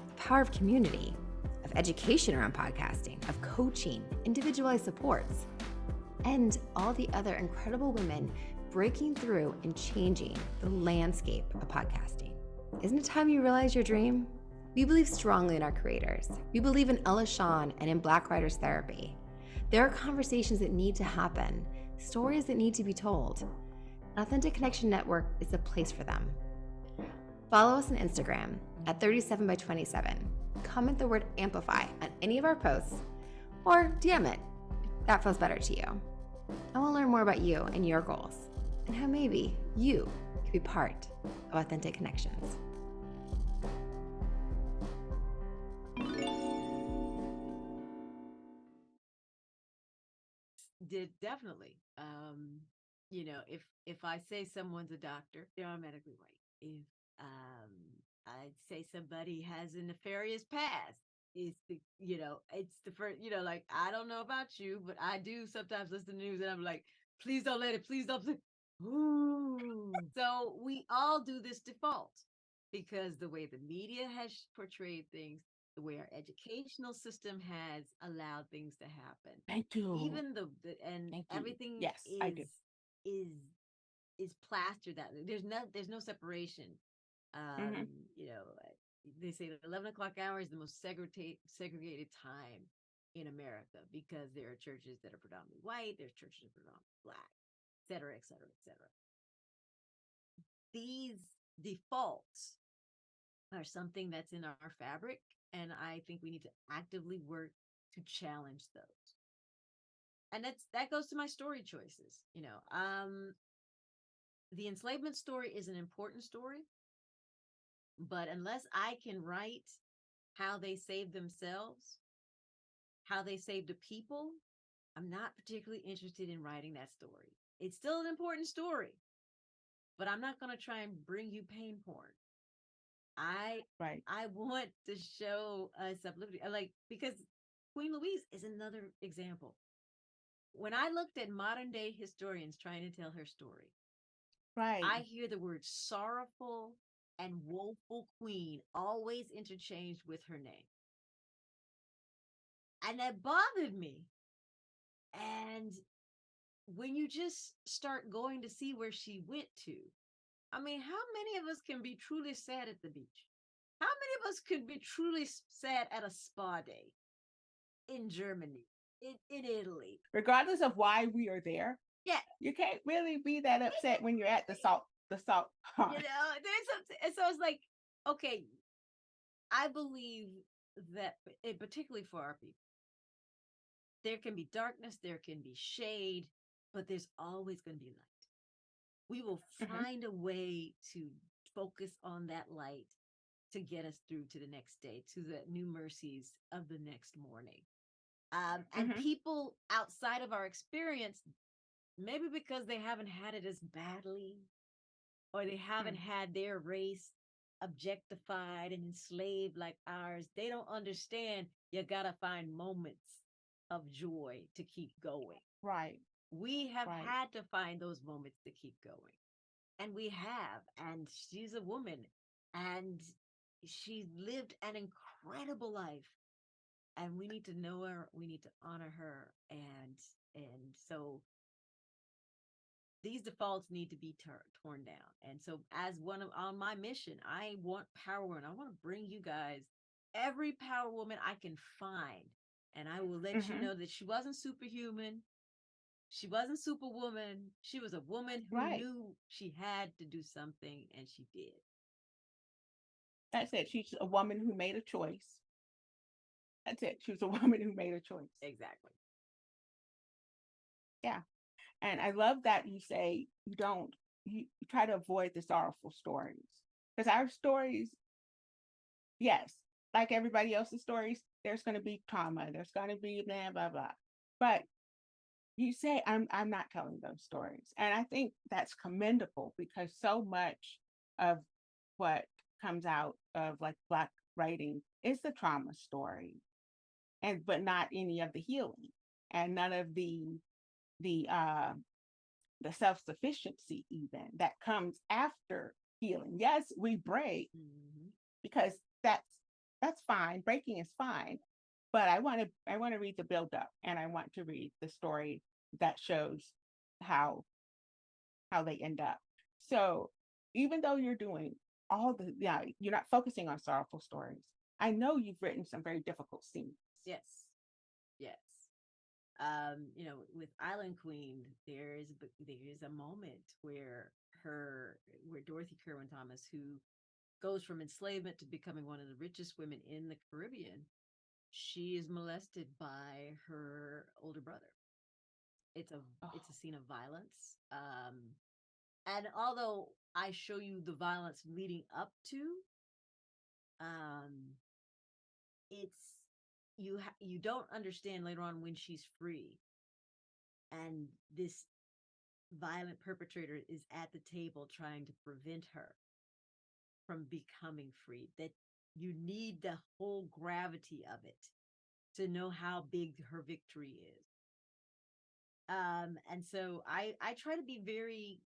the power of community, of education around podcasting, of coaching, individualized supports, and all the other incredible women breaking through and changing the landscape of podcasting. Isn't it time you realize your dream? We believe strongly in our creators. We believe in Ella Shawn and in Black Writers Therapy. There are conversations that need to happen, stories that need to be told. Authentic Connection Network is a place for them. Follow us on Instagram at 37by27. Comment the word amplify on any of our posts or DM it if that feels better to you. I want to learn more about you and your goals, and how maybe you could be part of Authentic Connections. Did definitely. If I say someone's a doctor, they're automatically white. If I'd say somebody has a nefarious past, it's the first, like, I don't know about you, but I do sometimes listen to the news and I'm like, please don't let it, please don't. Ooh. So we all do this default because the way the media has portrayed things, the way our educational system has allowed things to happen, Thank you. even and Thank you. everything Yes, I do. is is plastered that there's no separation. Mm-hmm. They say the 11 o'clock hour is the most segregated time in America because there are churches that are predominantly white, there's churches that are predominantly black, et cetera, et cetera, et cetera. These defaults are something that's in our fabric, and I think we need to actively work to challenge those. And that goes to my story choices. The enslavement story is an important story, but unless I can write how they saved themselves, how they saved a people, I'm not particularly interested in writing that story. It's still an important story, but I'm not going to try and bring you pain porn. I want to show us uplifting, because Queen Louise is another example. When I looked at modern day historians trying to tell her story, I hear the word sorrowful and woeful queen always interchanged with her name. And that bothered me. And when you just start going to see where she went to, I mean, how many of us can be truly sad at the beach? How many of us could be truly sad at a spa day in Germany, in Italy? Regardless of why we are there, yeah, you can't really be that upset when you're at the salt pond. There's something. So it's like, okay, I believe that, particularly for our people, there can be darkness, there can be shade, but there's always going to be light. We will find a way to focus on that light to get us through to the next day, to the new mercies of the next morning. And people outside of our experience, maybe because they haven't had it as badly, or they haven't had their race objectified and enslaved like ours, they don't understand you gotta find moments of joy to keep going. Right. We have had to find those moments to keep going. And we have. And she's a woman. And she lived an incredible life. And we need to know her. We need to honor her. And so these defaults need to be torn down. And so on my mission, I want power women. I want to bring you guys every power woman I can find. And I will let you know that she wasn't superhuman. She wasn't superwoman. She was a woman who knew she had to do something, and she did. That's it. She's a woman who made a choice. That's it. She was a woman who made a choice. Exactly. Yeah. And I love that you say you try to avoid the sorrowful stories. Because our stories, yes, like everybody else's stories, there's going to be trauma. There's going to be blah, blah, blah. But you say, I'm not telling those stories. And I think that's commendable, because so much of what comes out of like Black writing is the trauma story, but not any of the healing, and none of the self-sufficiency even that comes after healing. Yes, we break, because that's fine. Breaking is fine. But I want to read the build up, and I want to read the story that shows how they end up. So even though you're doing you're not focusing on sorrowful stories, I know you've written some very difficult scenes. Yes. With Island Queen, there is a moment where Dorothy Kerwin Thomas, who goes from enslavement to becoming one of the richest women in the Caribbean, she is molested by her older brother. It's a scene of violence. And although I show you the violence leading up to, it's you don't understand later on when she's free, and this violent perpetrator is at the table trying to prevent her from becoming free. That you need the whole gravity of it to know how big her victory is. And so I try to be very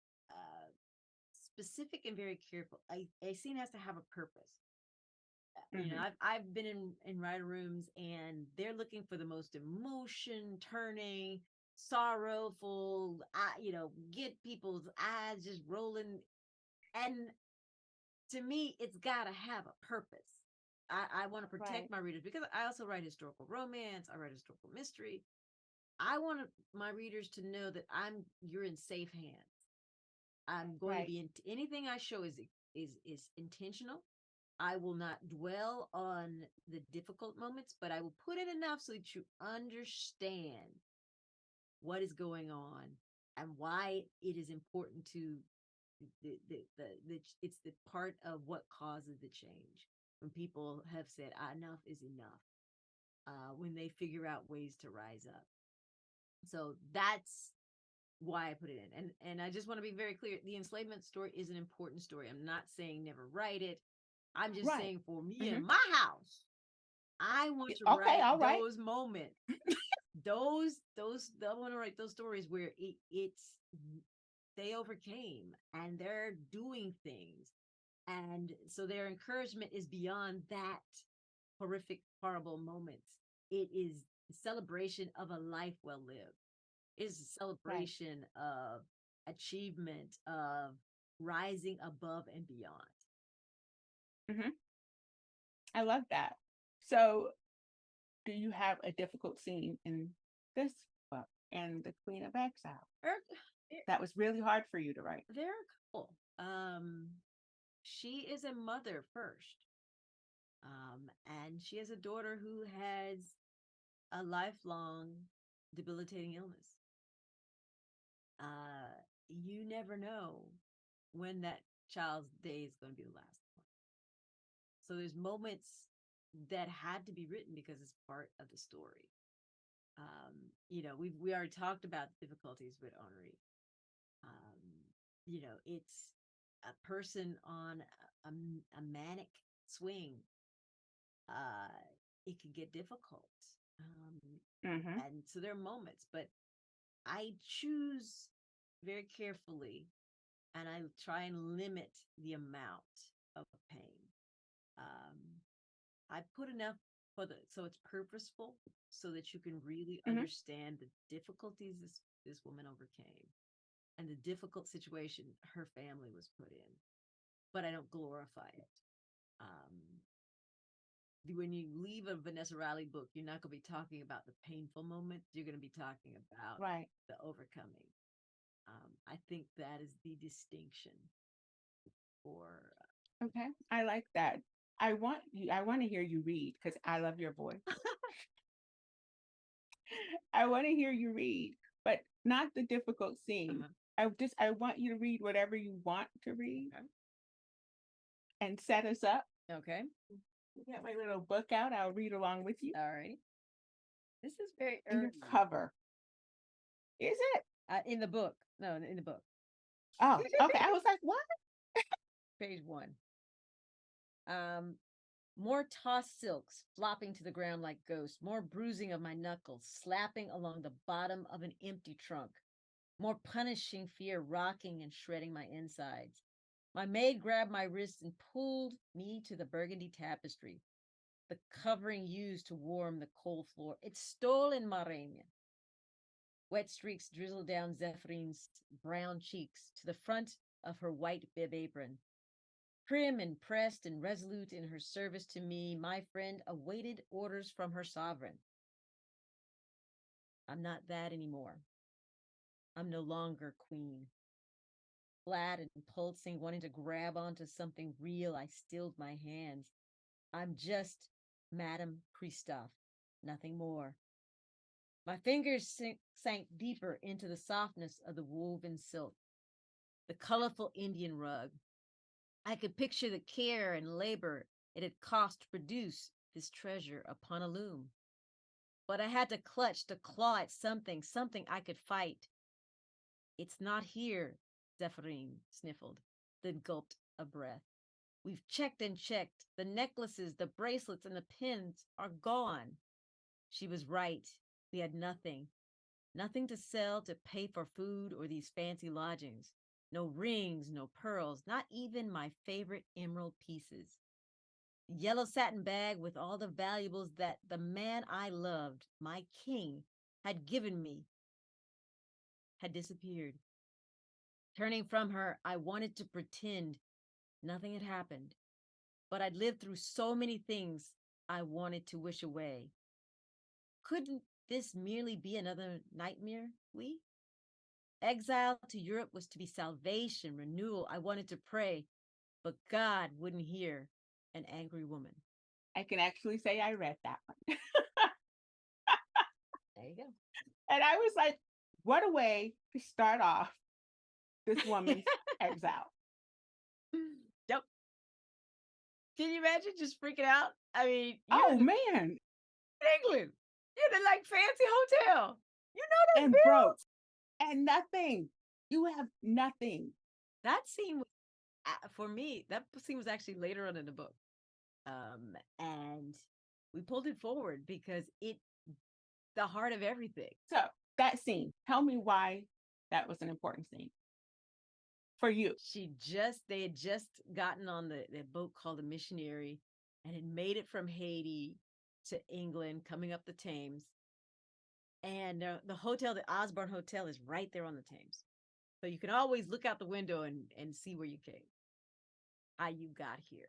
specific and very careful. A scene has to have a purpose. You know, I've been in writer rooms, and they're looking for the most emotion turning, sorrowful, get people's eyes just rolling. And to me, it's got to have a purpose. I want to protect my readers, because I also write historical romance. I write historical mystery. I want my readers to know that you're in safe hands. I'm going to be anything I show is intentional. I will not dwell on the difficult moments, but I will put it enough so that you understand what is going on and why it is important to it's the part of what causes the change. When people have said enough is enough, when they figure out ways to rise up. So that's why I put it in. And I just want to be very clear. The enslavement story is an important story. I'm not saying never write it. I'm just saying for me in my house, I want to write those moments. I want to write those stories where they overcame and they're doing things. And so their encouragement is beyond that horrific, horrible moments. It is a celebration of a life well lived. It is a celebration of achievement, of rising above and beyond. I love that. So do you have a difficult scene in this book, and The Queen of Exile, that was really hard for you to write? There are a couple. She is a mother first. And she has a daughter who has a lifelong debilitating illness. You never know when that child's day is going to be the last one. So there's moments that had to be written because it's part of the story. We already talked about the difficulties with Henri. It's a person on a manic swing. It can get difficult. And so there are moments, but I choose very carefully, and I try and limit the amount of pain. I put enough so it's purposeful, so that you can really understand the difficulties this woman overcame and the difficult situation her family was put in. But I don't glorify it. When you leave a Vanessa Riley book, you're not going to be talking about the painful moments. You're going to be talking about the overcoming. I think that is the distinction for. Okay, I like that. I want to hear you read, because I love your voice. I want to hear you read, but not the difficult scene. I want you to read whatever you want to read, and set us up. Okay. Get my little book out. I'll read along with you. All right. This is very early. Your cover. Is it? In the book. No, in the book. Oh, okay. I was like, what? Page 1. More tossed silks flopping to the ground like ghosts. More bruising of my knuckles, slapping along the bottom of an empty trunk. More punishing fear rocking and shredding my insides. My maid grabbed my wrists and pulled me to the burgundy tapestry, the covering used to warm the cold floor. It's stolen, Marraine. Wet streaks drizzled down Zephyrine''s brown cheeks to the front of her white bib apron. Prim and pressed and resolute in her service to me, my friend awaited orders from her sovereign. I'm not that anymore. I'm no longer queen. Flat and pulsing, wanting to grab onto something real, I stilled my hands. I'm just Madame Christophe, nothing more. My fingers sank deeper into the softness of the woven silk, the colorful Indian rug. I could picture the care and labor it had cost to produce this treasure upon a loom. But I had to clutch to claw at something I could fight. It's not here, Zephyrine sniffled, then gulped a breath. We've checked and checked. The necklaces, the bracelets, and the pins are gone. She was right. We had nothing. Nothing to sell to pay for food or these fancy lodgings. No rings, no pearls, not even my favorite emerald pieces. The yellow satin bag with all the valuables that the man I loved, my king, had given me, had disappeared. Turning from her, I wanted to pretend nothing had happened, but I'd lived through so many things I wanted to wish away. Couldn't this merely be another nightmare, Exile to Europe was to be salvation, renewal. I wanted to pray, but God wouldn't hear an angry woman. I can actually say I read that one. There you go. And I was like, what a way to start off this woman's exile. Yep. Can you imagine just freaking out? I mean, Oh, in man. England, you're in a like fancy hotel. You know those And bills? broke. And nothing. You have nothing. That scene was, for me, that scene was actually later on in the book. And we pulled it forward because the heart of everything. So that scene, tell me why that was an important scene for you. They had just gotten on the boat called the Missionary and had made it from Haiti to England, coming up the Thames. And the hotel, the Osborne Hotel, is right there on the Thames. So you can always look out the window and see where you came, how you got here.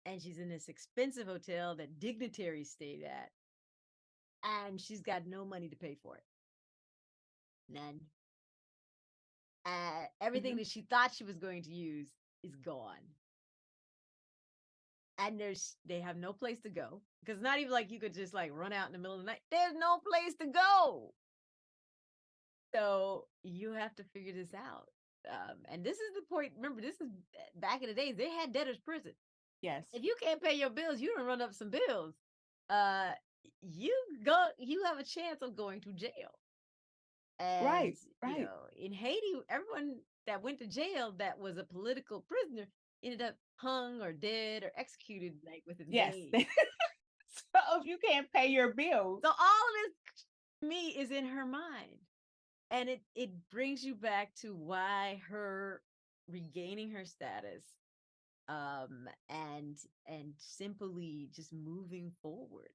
And she's in this expensive hotel that dignitaries stayed at. And she's got no money to pay for it. None. Everything that she thought she was going to use is gone. And they have no place to go. Because it's not even like you could just like run out in the middle of the night. There's no place to go. So you have to figure this out. And this is the point. Remember, this is back in the days. They had debtor's prison. Yes. If you can't pay your bills, you don't run up some bills. You have a chance of going to jail. And, right. You know, in Haiti, everyone that went to jail that was a political prisoner ended up hung or dead or executed like within days. So if you can't pay your bills. So all of this to me is in her mind. And it brings you back to why her regaining her status and simply just moving forward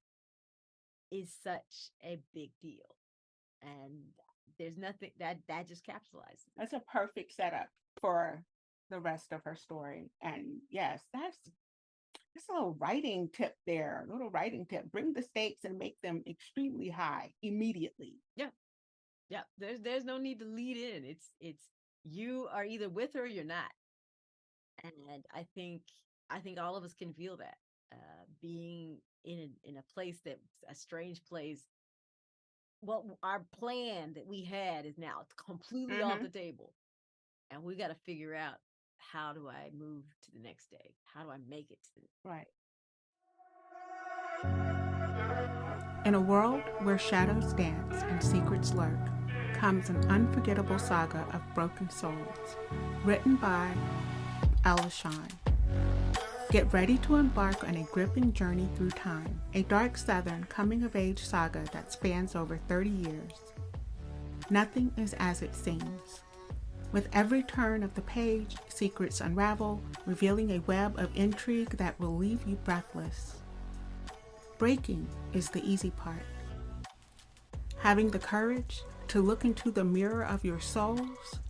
is such a big deal. And there's nothing that just capsulizes. That's a perfect setup for the rest of her story. And yes, that's a little writing tip there. A little writing tip. Bring the stakes and make them extremely high immediately. Yeah. Yeah. There's no need to lead in. It's you are either with her or you're not. And I think all of us can feel that. Being in a place that's a strange place. What our plan that we had is now completely off the table. And we got to figure out, how do I move to the next day? How do I make it to the right? In a world where shadows dance and secrets lurk, comes an unforgettable saga of broken souls, written by Ella Shawn. Get ready to embark on a gripping journey through time, a dark Southern coming-of-age saga that spans over 30 years. Nothing is as it seems. With every turn of the page, secrets unravel, revealing a web of intrigue that will leave you breathless. Breaking is the easy part. Having the courage to look into the mirror of your souls,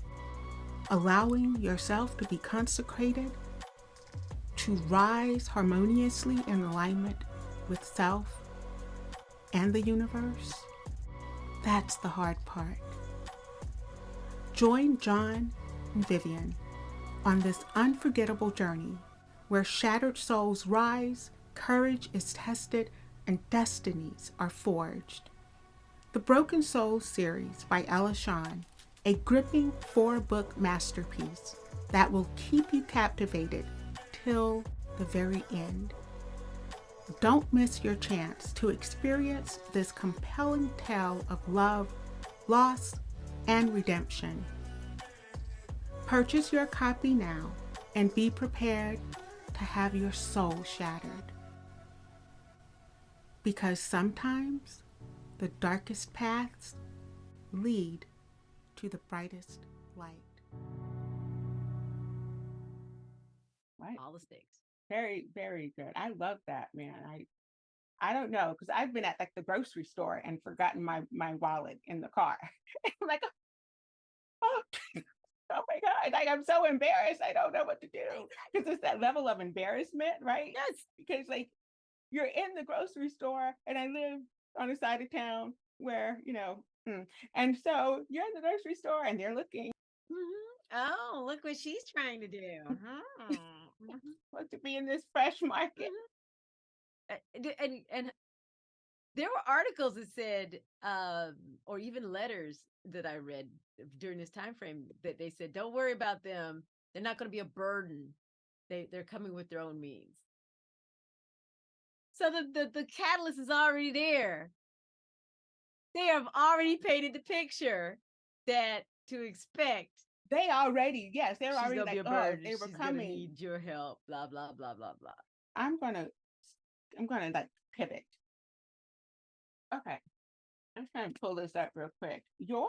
allowing yourself to be consecrated, to rise harmoniously in alignment with self and the universe, that's the hard part. Join John and Vivian on this unforgettable journey where shattered souls rise, courage is tested, and destinies are forged. The Broken Soul series by Ella Shawn, a gripping 4-book masterpiece that will keep you captivated till the very end. Don't miss your chance to experience this compelling tale of love, loss, and redemption. Purchase your copy now and be prepared to have your soul shattered. Because sometimes the darkest paths lead to the brightest light. Right. All the stakes. Very, very good. I love that, man. I don't know, because I've been at like the grocery store and forgotten my wallet in the car. I'm like, oh, oh my God. Like, I'm so embarrassed. I don't know what to do. Because it's that level of embarrassment, right? Yes. Because like you're in the grocery store and I live on the side of town where, and so you're in the grocery store and they're looking. Oh, look what she's trying to do. Want to be in this fresh market. And there were articles that said, or even letters that I read during this time frame that they said, don't worry about them. They're not going to be a burden. They're coming with their own means. So the catalyst is already there. They have already painted the picture that to expect. They already, yes, they're She's already gonna like, be a oh, burden. they were She's coming. gonna need your help. Blah blah blah blah blah. I'm gonna like pivot. Okay, I'm trying to pull this up real quick. Your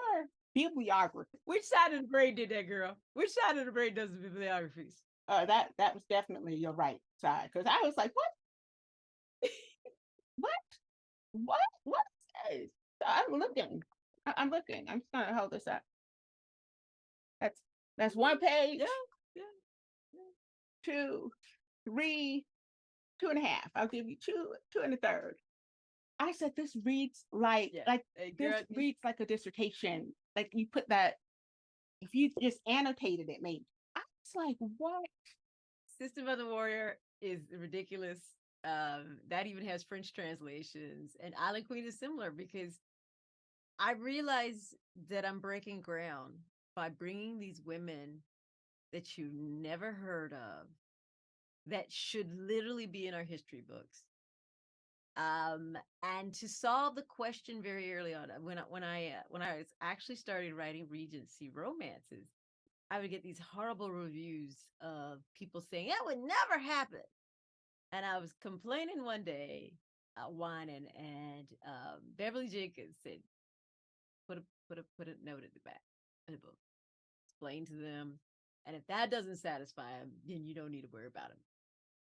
bibliography. Which side of the brain did that, girl? Which side of the brain does the bibliographies? That was definitely your right side, because I was like, what? What says? So I'm looking. I'm looking. I'm just gonna hold this up. That's one page. Yeah. 2, 3, 2.5. I'll give you two and a third. I said this reads like reads like a dissertation. Like you put that, if you just annotated it, maybe. I was like, what? System of the Warrior is ridiculous. That even has French translations, and Island Queen is similar because I realize that I'm breaking ground by bringing these women that you never heard of that should literally be in our history books. And to solve the question very early on, when I was actually started writing Regency romances, I would get these horrible reviews of people saying that would never happen. And I was complaining one day, whining, and Beverly Jenkins said, put a note at the back of the book, explain to them, and if that doesn't satisfy them, then you don't need to worry about them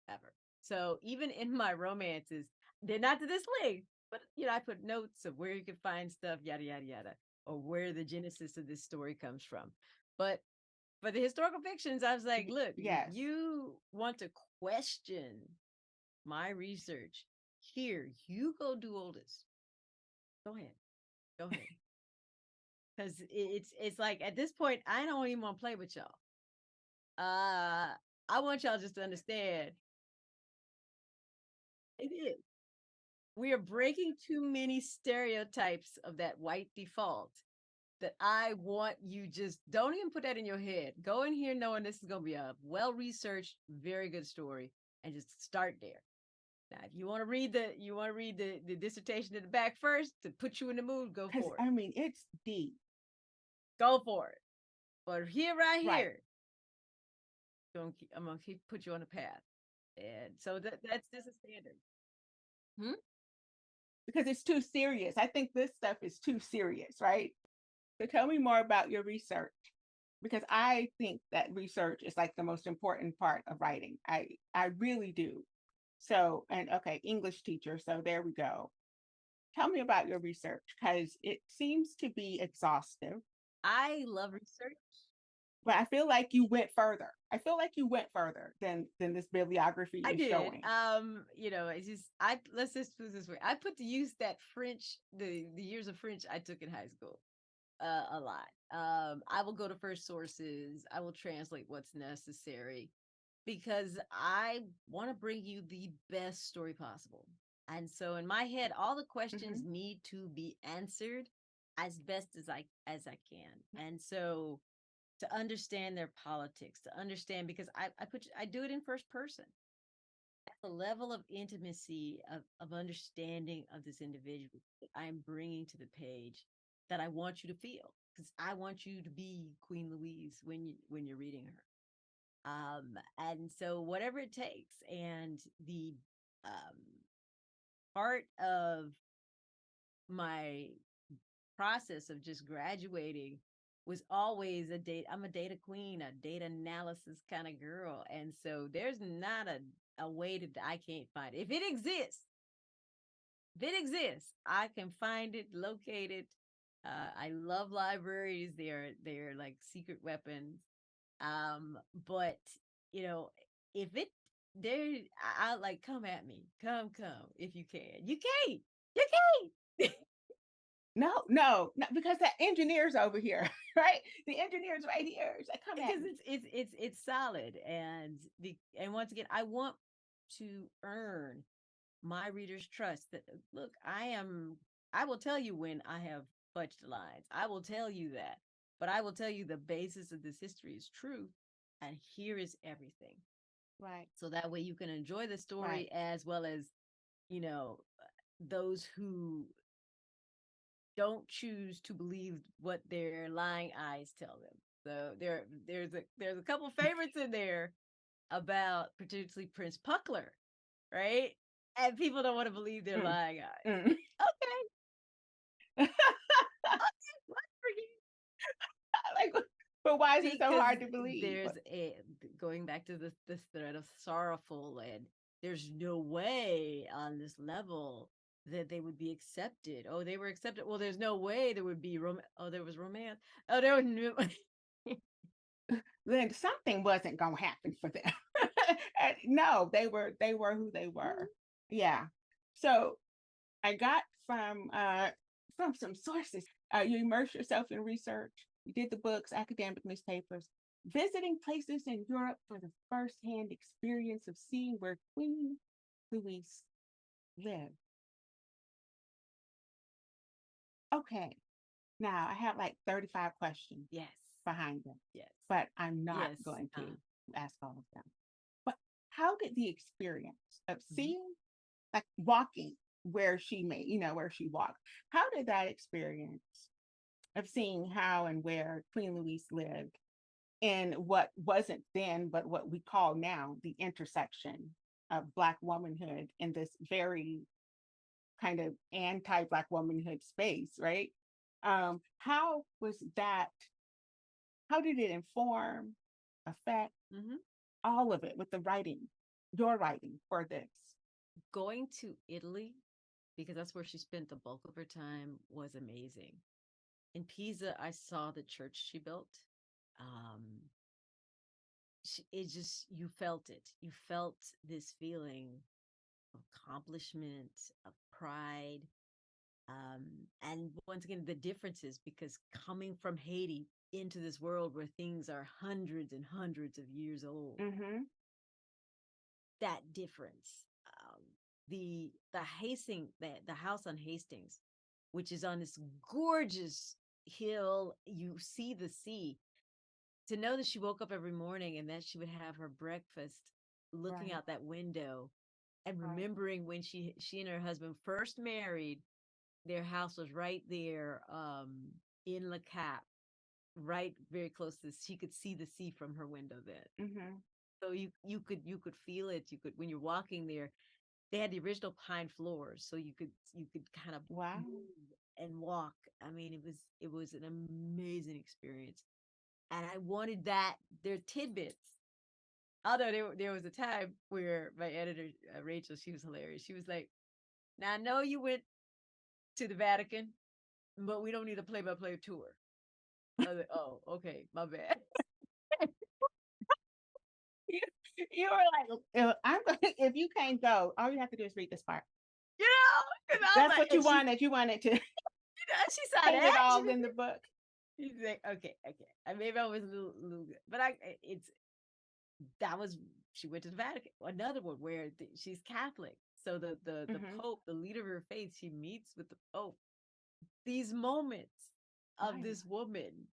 ever. So even in my romances, they're not to this length, but I put notes of where you can find stuff, yada yada yada, or where the genesis of this story comes from. But for the historical fictions, I was like, look, yes, you want to question my research. Here, you go do all this. Go ahead. Because it's like at this point, I don't even want to play with y'all. I want y'all just to understand. It is. We are breaking too many stereotypes of that white default that I want you just don't even put that in your head. Go in here knowing this is going to be a well-researched, very good story, and just start there. Now, if you want to read the dissertation in the back first to put you in the mood, go for it. I mean, it's deep. Go for it. But right here, I'm gonna put you on a path, and so that's just a standard. Because it's too serious. I think this stuff is too serious, right? So tell me more about your research, because I think that research is like the most important part of writing. I really do. So, and okay, English teacher. So there we go. Tell me about your research, because it seems to be exhaustive. I love research. But I feel like you went further. I feel like you went further than this bibliography is showing. It's just let's just put it this way. I put to use that French, the years of French I took in high school, a lot. I will go to first sources. I will translate what's necessary because I want to bring you the best story possible. And so in my head, all the questions Mhm. need to be answered as best as I can. And so to understand their politics, to understand, because I do it in first person. The level of intimacy of understanding of this individual that I'm bringing to the page, that I want you to feel, because I want you to be Queen Louise when you're reading her. And so whatever it takes. And the um part of my process of just graduating was always a data. I'm a data queen, a data analysis kind of girl. And so there's not a way that I can't find it. If it exists, I can find it, locate it. I love libraries. They're like secret weapons. But you know, if it there, I'll like, come at me, come if you can. You can't. No, because the engineers over here, right? The engineers right here. It's like, come at Because me. it's solid. And once again, I want to earn my readers' trust that, look, I will tell you when I have fudged the lines. I will tell you that. But I will tell you the basis of this history is true. And here is everything. Right, So that way you can enjoy the right. story, as well as, you know, those who don't choose to believe what their lying eyes tell them. So there's a couple favorites in there about potentially Prince Puckler, right? And people don't want to believe their Mm, lying eyes. mm. Okay, what for you? Like, but why is it so Because hard to believe? there's a going back to this thread of sorrowful, and there's no way on this level that they would be accepted. Oh, they were accepted. Well, there's no way there would be oh, there was romance. Oh, there was no Then something wasn't gonna happen for them. No, they were who they were. Yeah. So I got from some sources. You immerse yourself in research. You did the books, academic newspapers, visiting places in Europe for the firsthand experience of seeing where Queen Louise lived. Okay, now I have like 35 questions Yes. behind them, Yes. but I'm not Yes. going to ask all of them. But how did the experience of seeing, like walking where she made, where she walked, how did that experience of seeing how and where Queen Louise lived in what wasn't then, but what we call now the intersection of Black womanhood in this very kind of anti-Black womanhood space, right? How was that? How did it inform, affect Mm-hmm. all of it with the writing, your writing for this? Going to Italy, because that's where she spent the bulk of her time, was amazing. In Pisa, I saw the church she built. Um, it just, you felt it. You felt this feeling of accomplishment, of pride. And once again, the differences, because coming from Haiti into this world where things are hundreds and hundreds of years old, Mm-hmm. that difference. The house on Hastings, which is on this gorgeous hill, you see the sea. To know that she woke up every morning and that she would have her breakfast looking Right. out that window, and Right. remembering when she and her husband first married, their house was right there, in Le Cap, right very close to this. She could see the sea from her window then. Mm-hmm. So you could feel it. You could, when you're walking there, they had the original pine floors, so you could kind of Wow. move and walk. I mean, it was an amazing experience, and I wanted that. Their tidbits. Although there was a time where my editor, Rachel, she was hilarious. She was like, "Now I know you went to the Vatican, but we don't need a play-by-play tour." I was like, "Oh, okay, my bad." You, you were like, I'm going. If you can't go, all you have to do is read this part. Because I was That's like, what you and wanted. You wanted to she saw paint it that. all in the book. She's like, okay, okay. Maybe I was a little good, but it's that was she went to the Vatican. Another one where she's Catholic, So the Pope, the leader of her faith, she meets with the Pope. These moments of Right. this woman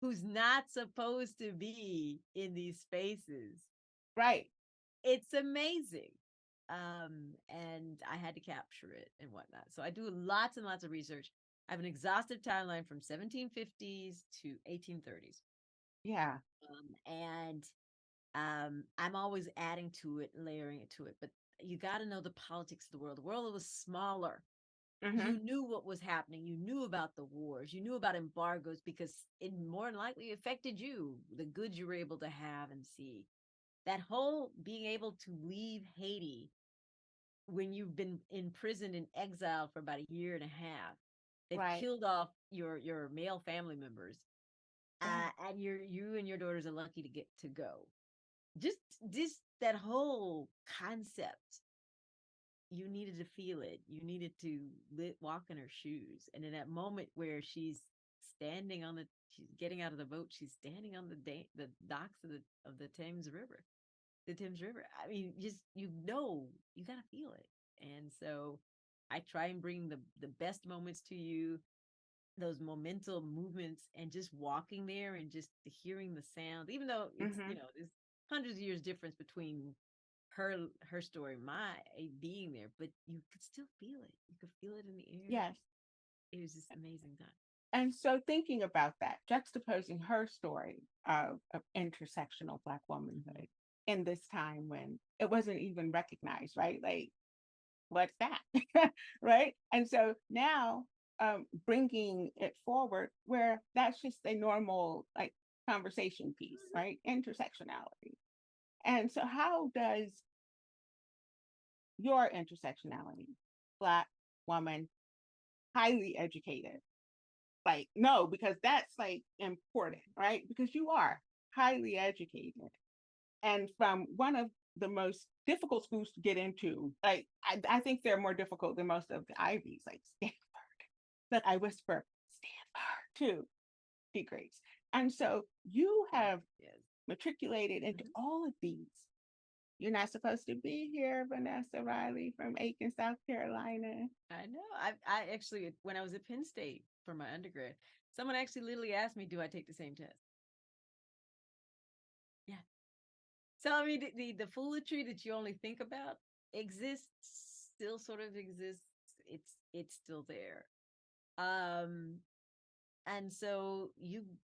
who's not supposed to be in these spaces, Right. it's amazing. And I had to capture it and whatnot. So I do lots and lots of research. I have an exhaustive timeline from 1750s to 1830s. Yeah. And I'm always adding to it, layering it to it. But you got to know the politics of the world. The world was smaller. Mm-hmm. You knew what was happening. You knew about the wars. You knew about embargoes because it more than likely affected you, the goods you were able to have and see. That whole being able to leave Haiti when you've been imprisoned in exile for about a year and a half. They've Right. killed off your male family members, Yeah. and you and your daughters are lucky to get to go. Just this that whole concept, you needed to feel it. You needed to walk in her shoes. And in that moment where she's she's getting out of the boat, she's standing on the docks of the Thames River, the Thames River. I mean, just you gotta feel it. And so I try and bring the best moments to you, those momental movements, and just walking there and just hearing the sound, even though it's Mm-hmm. there's hundreds of years difference between her story, my being there, but you could still feel it. You could feel it in the air. Yes. It was just amazing time. And so thinking about that, juxtaposing her story of intersectional Black womanhood in this time when it wasn't even recognized, right? Like, what's that? Right? And so now bringing it forward where that's just a normal like conversation piece, right? Intersectionality. And so how does your intersectionality, Black woman, highly educated, like no, because that's like important, right? Because you are highly educated and from one of the most difficult schools to get into. Like I think they're more difficult than most of the Ivies, like Stanford. But I whisper Stanford too, degrees. And so you have Yes. matriculated into Mhm. all of these. You're not supposed to be here, Vanessa Riley from Aiken, South Carolina. I know. I actually, when I was at Penn State for my undergrad, someone actually literally asked me, "Do I take the same test?" Yeah. So I mean, the foolery that you only think about exists, still sort of exists. It's still there. Um, and so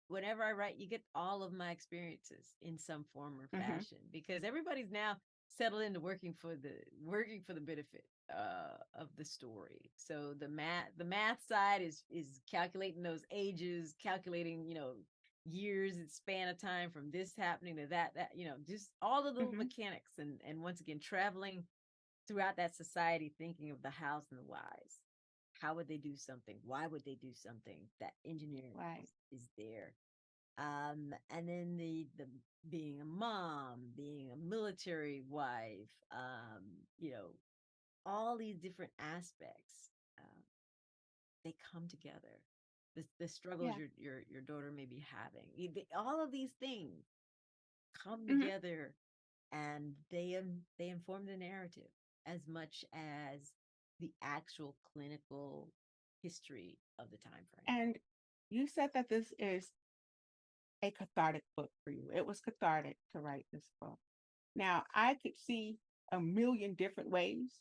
whenever I write, you get all of my experiences in some form or Mm-hmm. fashion because everybody's now settled into working for the benefit of the story. So the math side is calculating those ages, calculating years and span of time from this happening to that just all the little Mm-hmm. mechanics and once again traveling throughout that society, thinking of the hows and the whys. How would they do something? Why would they do something? That engineering Right. is there. And then the being a mom, being a military wife, all these different aspects, they come together. The struggles Yeah. your daughter may be having, all of these things come Mm-hmm. together, and they inform the narrative as much as the actual clinical history of the time frame. And you said that this is a cathartic book for you. It was cathartic to write this book. Now, I could see a million different ways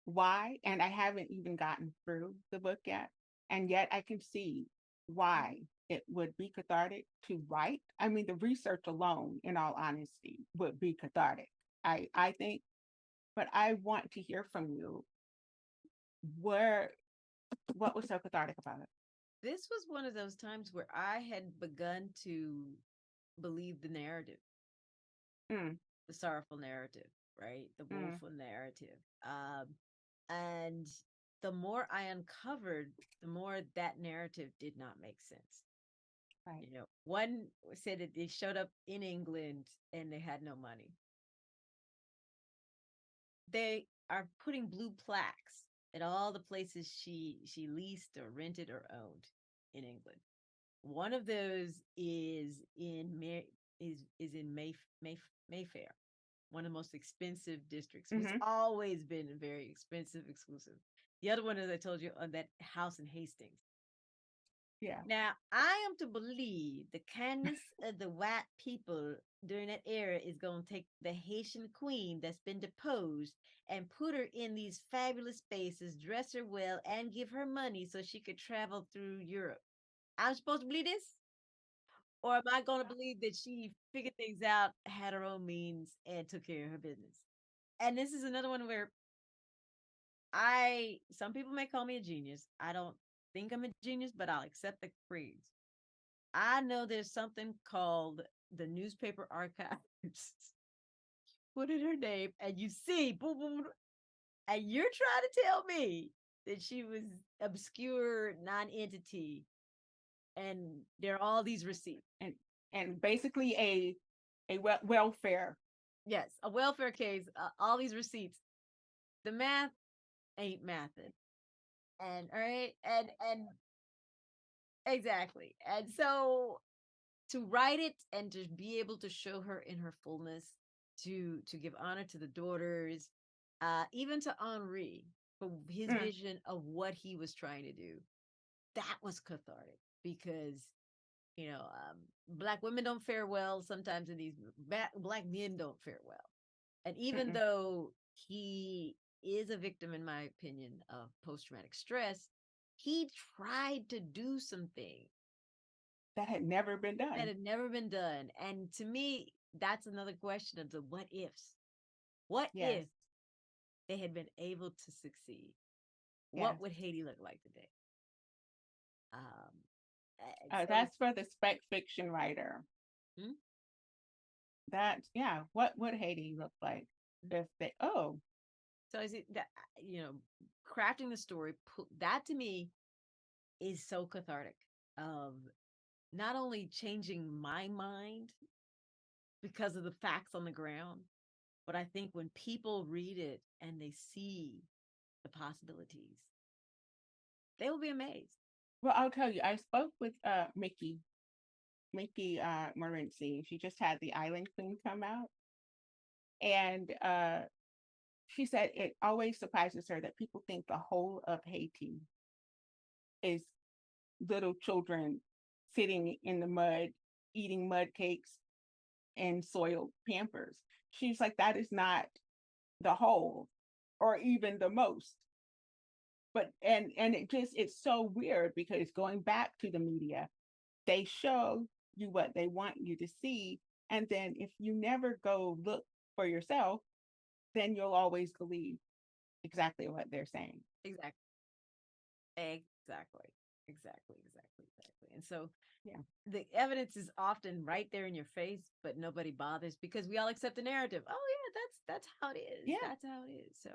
why, and I haven't even gotten through the book yet. And yet I can see why it would be cathartic to write. I mean, the research alone, in all honesty, would be cathartic. I think, but I want to hear from you where what was so cathartic about it? This was one of those times where I had begun to believe the narrative, Mm, the sorrowful narrative, right? The mm, woeful narrative. And the more I uncovered, the more that narrative did not make sense. right. One said that they showed up in England and they had no money. They are putting blue plaques at all the places she leased or rented or owned in England. One of those is in Mayfair. one of the most expensive districts. Mhm. It's always been very expensive, exclusive. The other one, as I told you, on that house in Hastings. Yeah. Now, I am to believe the kindness of the white people during that era is going to take the Haitian queen that's been deposed and put her in these fabulous spaces, dress her well, and give her money so she could travel through Europe. I'm supposed to believe this? Or am I going to believe that she figured things out, had her own means, and took care of her business? And this is another one where some people may call me a genius. I don't think I'm a genius, but I'll accept the praise. I know there's something called the newspaper archives. Put in her name, and you see, boom, boom, boom, and you're trying to tell me that she was obscure non-entity, and there are all these receipts. And basically a welfare. Yes, a welfare case, all these receipts. The math ain't mathing. And all right, and exactly. And so to write it and to be able to show her in her fullness, to give honor to the daughters, even to Henri for his vision of what he was trying to do, that was cathartic because black women don't fare well sometimes in these black men don't fare well. And even though he is a victim, in my opinion, of post-traumatic stress, he tried to do something that had never been done. And to me, that's another question of the what ifs. What if they had been able to succeed? What would Haiti look like today? That's for the spec fiction writer. What would Haiti look like if they so is it that crafting the story, that to me is so cathartic of not only changing my mind because of the facts on the ground, but I think when people read it and they see the possibilities, they will be amazed. Well, I'll tell you, I spoke with Mickey Morency. She just had the Island Queen come out. And she said it always surprises her that people think the whole of Haiti is little children sitting in the mud, eating mud cakes and soiled Pampers. She's like, that is not the whole or even the most. But and it's so weird because going back to the media, they show you what they want you to see. And then if you never go look for yourself, then you'll always believe exactly what they're saying. Exactly. And so the evidence is often right there in your face, but nobody bothers because we all accept the narrative. Oh yeah, that's how it is. Yeah. That's how it is. So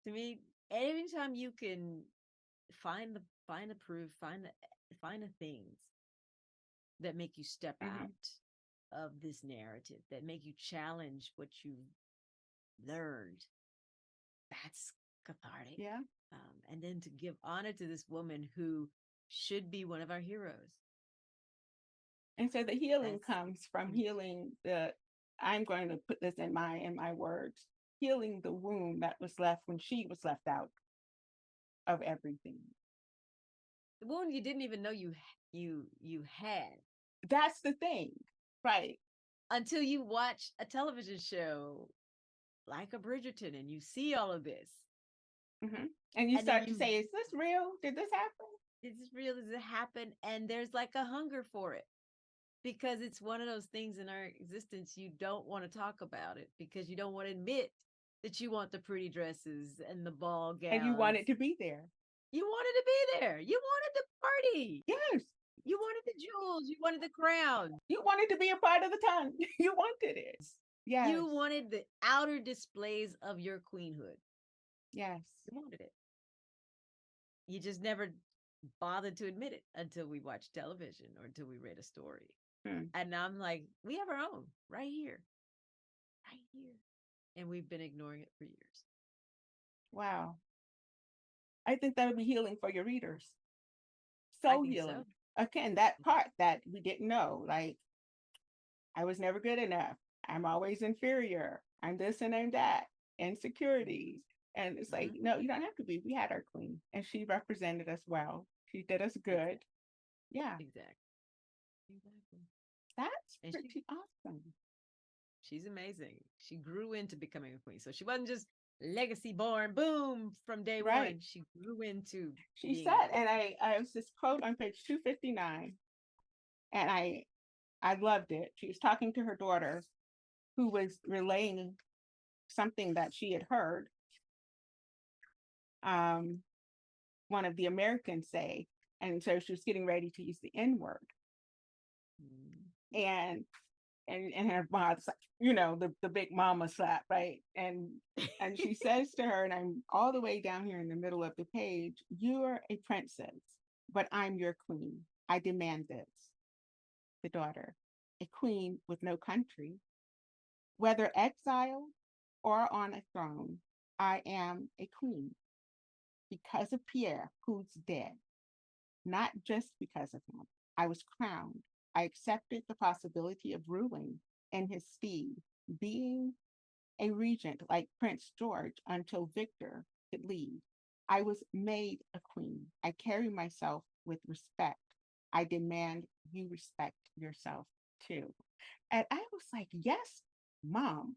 to me, anytime you can find the proof, find the things that make you step out of this narrative, that make you challenge what you learned, that's cathartic. Yeah. And then to give honor to this woman who should be one of our heroes. And so the healing comes from healing I'm going to put this in my words, healing the wound that was left when she was left out of everything. The wound you didn't even know you had. That's the thing, right? Until you watch a television show like a Bridgerton and you see all of this. And you start to say, is this real? Did this happen? Is this real? Does it happen? And there's like a hunger for it because it's one of those things in our existence you don't want to talk about it because you don't want to admit that you want the pretty dresses and the ball gowns. And you want it to be there. You wanted to be there. You wanted the party. Yes. You wanted the jewels. You wanted the crown. You wanted to be a part of the tongue. You wanted it. Yes. You wanted the outer displays of your queenhood. Yes. You wanted it. You just never bothered to admit it until we watched television or until we read a story. And now I'm like, we have our own right here. Right here. And we've been ignoring it for years. Wow. I think that would be healing for your readers. So healing. So. Again, that part that we didn't know, like, I was never good enough. I'm always inferior. I'm this and I'm that, insecurities. And it's like, no, you don't have to be. We had our queen and she represented us well. She did us good. Yeah. Exactly. That's And pretty awesome. she's amazing. She grew into becoming a queen. So she wasn't just legacy born, boom, from day Right. one. She grew into She being said, and I was this quote on page 259, and I loved it. She was talking to her daughter who was relaying something that she had heard one of the Americans say. And so she was getting ready to use the N word. And her mom's like, the big mama slap, right? And she says to her, and I'm all the way down here in the middle of the page, you're a princess, but I'm your queen. I demand this. The daughter, a queen with no country, whether exiled or on a throne, I am a queen because of Pierre, who's dead, not just because of him. I was crowned. I accepted the possibility of ruling in his stead, being a regent like Prince George until Victor could leave. I was made a queen. I carry myself with respect. I demand you respect yourself too. And I was like, yes, mom,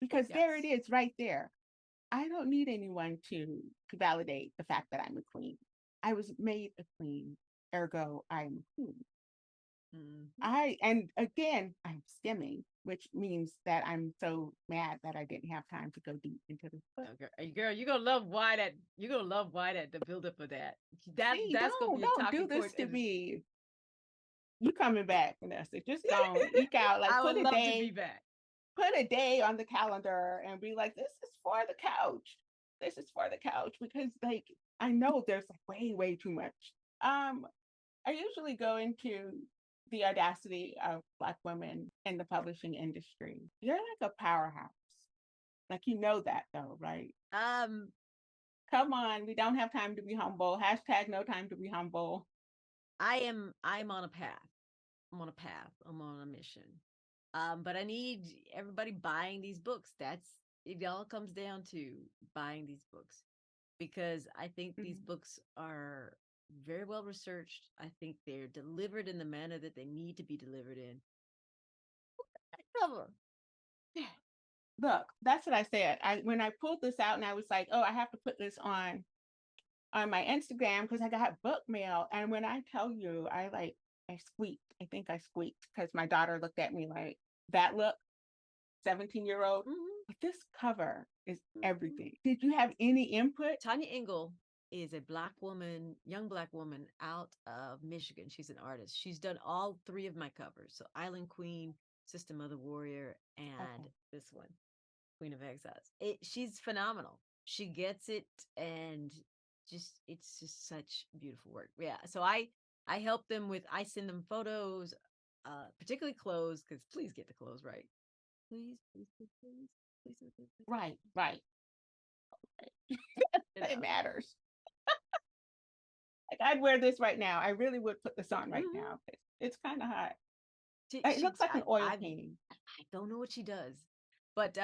because there it is right there. I don't need anyone to validate the fact that I'm a queen. I was made a queen, ergo I'm a queen. And again, I'm skimming, which means that I'm so mad that I didn't have time to go deep into this book. Okay. Girl, you're gonna love why that. You're gonna love why that the build up for that. That's gonna be a don't talking do this point. to me. You coming back, Vanessa? Just don't eke out. Like I put would a love day. to be back. Put a day on the calendar and be like, this is for the couch. This is for the couch because like I know there's like way too much. I usually go into the audacity of Black women in the publishing industry. You're like a powerhouse. Like you know that though, right? Come on, we don't have time to be humble. Hashtag no time to be humble. I'm on a path. I'm on a path. I'm on a mission. But I need everybody buying these books. It all comes down to buying these books because I think these books are very well researched. I think they're delivered in the manner that they need to be delivered in. Cover. Look, that's what I said. When I pulled this out and I was like, oh, I have to put this on my Instagram because I got book mail. And when I tell you, I squeaked. I think I squeaked because my daughter looked at me like, that look, 17-year-old. But this cover is everything. Did you have any input? Tanya Engel is a Black woman, young Black woman out of Michigan. She's an artist. She's done all three of my covers. So Island Queen, Sister Mother Warrior, and this one, Queen of Exiles. She's phenomenal. She gets it, and it's just such beautiful work. Yeah. So I help them with. I send them photos, particularly clothes, because please get the clothes right. Please. Right. It matters. Like I'd wear this right now. I really would put this on right now. It's kind of hot. It looks like an oil painting. I don't know what she does, but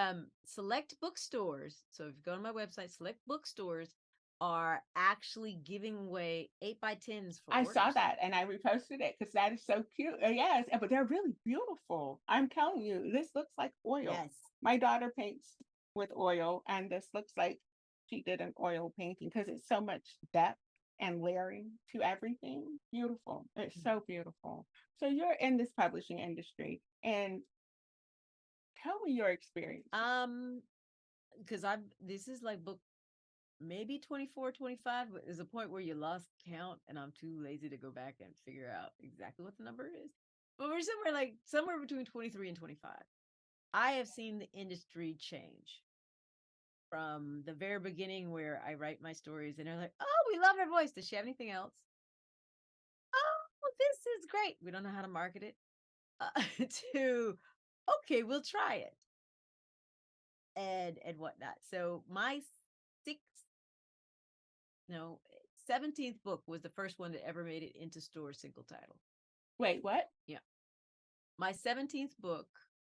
select bookstores. So if you go to my website, select bookstores are actually giving away 8x10s for I orders. saw that and I reposted it because that is so cute. Yes, but they're really beautiful. I'm telling you, this looks like oil. Yes. My daughter paints with oil, and this looks like she did an oil painting because it's so much depth and layering to everything. Beautiful. It's so beautiful. So you're in this publishing industry, and tell me your experience. Because this is like book maybe 24, 25, but there's a point where you lost count, and I'm too lazy to go back and figure out exactly what the number is. But we're somewhere between 23 and 25. I have seen the industry change from the very beginning where I write my stories and they're like, oh, we love her voice. Does she have anything else? Oh, this is great. We don't know how to market it. To, okay, we'll try it. And whatnot. So my 17th book was the first one that ever made it into stores single title. Wait, what? Yeah. My 17th book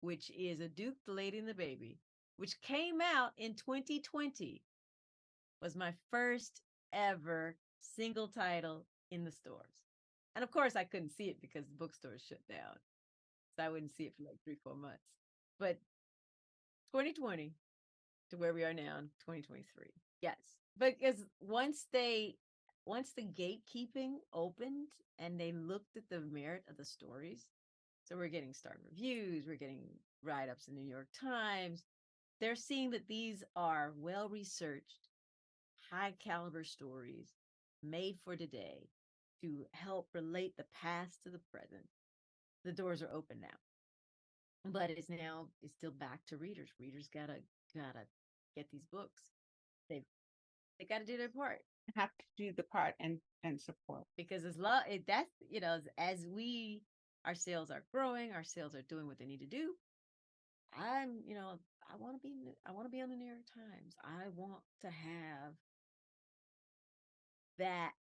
which is A Duke, the Lady, and the Baby, which came out in 2020, was my first ever single title in the stores. And of course, I couldn't see it because the bookstores shut down. So I wouldn't see it for like 3-4 months. But 2020 to where we are now in 2023. Yes. Because once the gatekeeping opened and they looked at the merit of the stories, so we're getting star reviews, we're getting write-ups in the New York Times. They're seeing that these are well-researched, high-caliber stories made for today to help relate the past to the present. The doors are open now. But it's still back to readers. Readers gotta get these books. They gotta do their part. Have to do the part and support. Because that's as our sales are growing, our sales are doing what they need to do. I want to be on the New York Times. I want to have that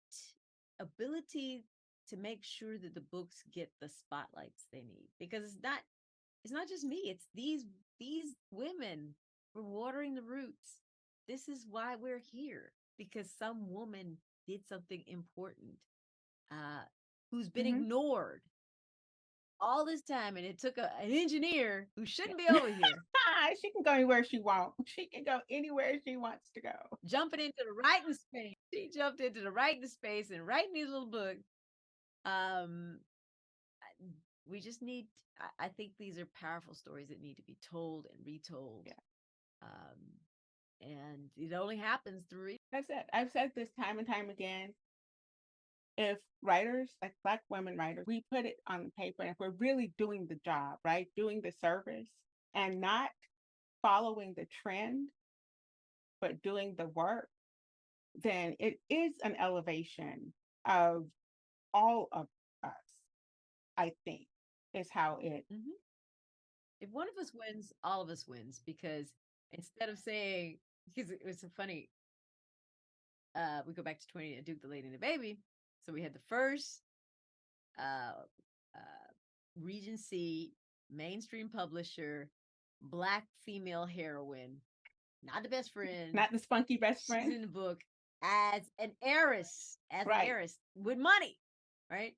ability to make sure that the books get the spotlights they need, because it's not just me, it's these women. We're watering the roots. This is why we're here, because some woman did something important, who's been ignored all this time, and it took an engineer who shouldn't be over here. She can go anywhere she wants. She can go anywhere she wants to go. Jumping into the writing space. She jumped into the writing space and writing these little books. We just need, I think these are powerful stories that need to be told and retold. Yeah. And it only happens through. I've said this time and time again. If writers, like Black women writers, we put it on the paper, and if we're really doing the job, right, doing the service and not following the trend, but doing the work, then it is an elevation of all of us, I think, is how it. If one of us wins, all of us wins, because instead of saying, because it was so funny, we go back to 20, A Duke, the Lady, and the Baby. So we had the first Regency mainstream publisher, Black female heroine, not the best friend, not the spunky best friend. She's in the book as an heiress, with money, right?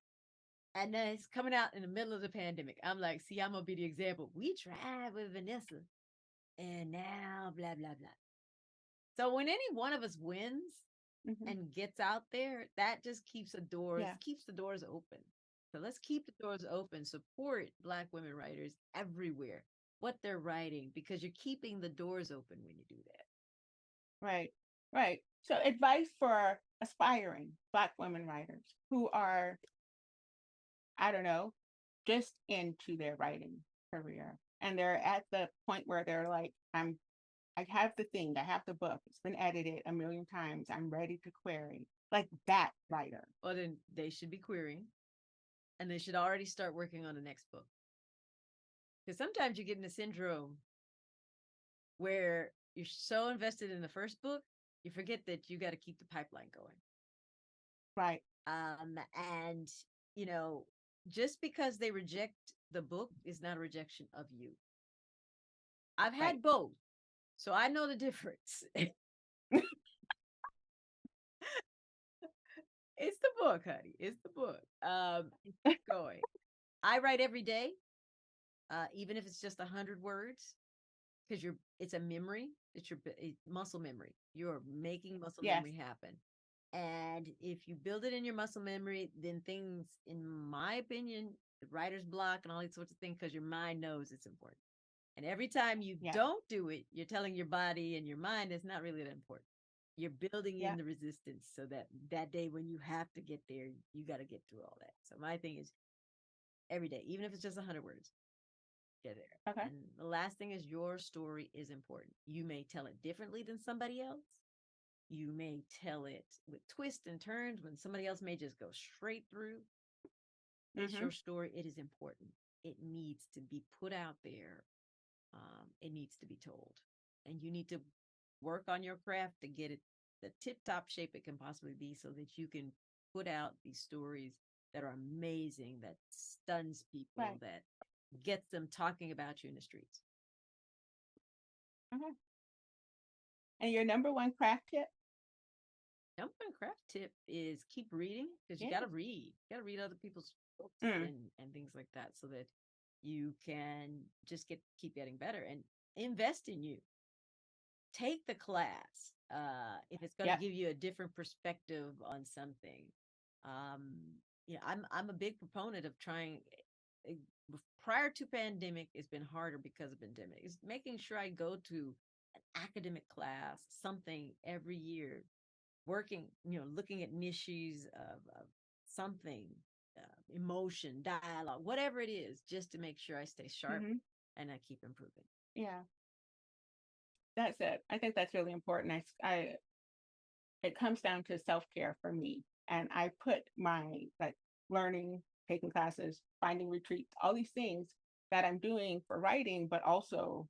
And then it's coming out in the middle of the pandemic. I'm like, see, I'm gonna be the example. We tried with Vanessa, and now blah blah blah. So when any one of us wins and gets out there, that just keeps the doors open. So let's keep the doors open. Support Black women writers everywhere, what they're writing, because you're keeping the doors open when you do that. Right. So advice for aspiring Black women writers who are, I don't know, just into their writing career, and they're at the point where they're like, I have the thing, I have the book, it's been edited a million times, I'm ready to query, like that writer. Well, then they should be querying, and they should already start working on the next book. Because sometimes you get in a syndrome where you're so invested in the first book, you forget that you got to keep the pipeline going. Right. And, just because they reject the book is not a rejection of you. I've had both, so I know the difference. It's the book, honey. It's the book. It's going. I write every day, even if it's just 100 words, because it's a memory. It's your muscle memory. You're making muscle memory happen. And if you build it in your muscle memory, then things, in my opinion, the writer's block and all these sorts of things, because your mind knows it's important. And every time you don't do it, you're telling your body and your mind it's not really that important. You're building in the resistance so that day when you have to get there, you got to get through all that. So my thing is every day, even if it's just 100 words, get there. Okay. And the last thing is your story is important. You may tell it differently than somebody else. You may tell it with twists and turns when somebody else may just go straight through. It's your story. It is important. It needs to be put out there. It needs to be told. And you need to work on your craft to get it the tip-top shape it can possibly be, so that you can put out these stories that are amazing, that stuns people, that gets them talking about you in the streets. Okay. And your number one craft tip? Number one craft tip is keep reading, because you Yeah. got to read. You got to read other people's books and things like that, so that you can just keep getting better and invest in you. Take the class if it's going to Yep. give you a different perspective on something. I'm a big proponent of trying. Prior to pandemic, it's been harder because of pandemic. It's making sure I go to an academic class, something every year, working, looking at niches of something, emotion, dialogue, whatever it is, just to make sure I stay sharp and I keep improving. Yeah. That's it. I think that's really important. It comes down to self-care for me. And I put my learning, taking classes, finding retreats, all these things that I'm doing for writing, but also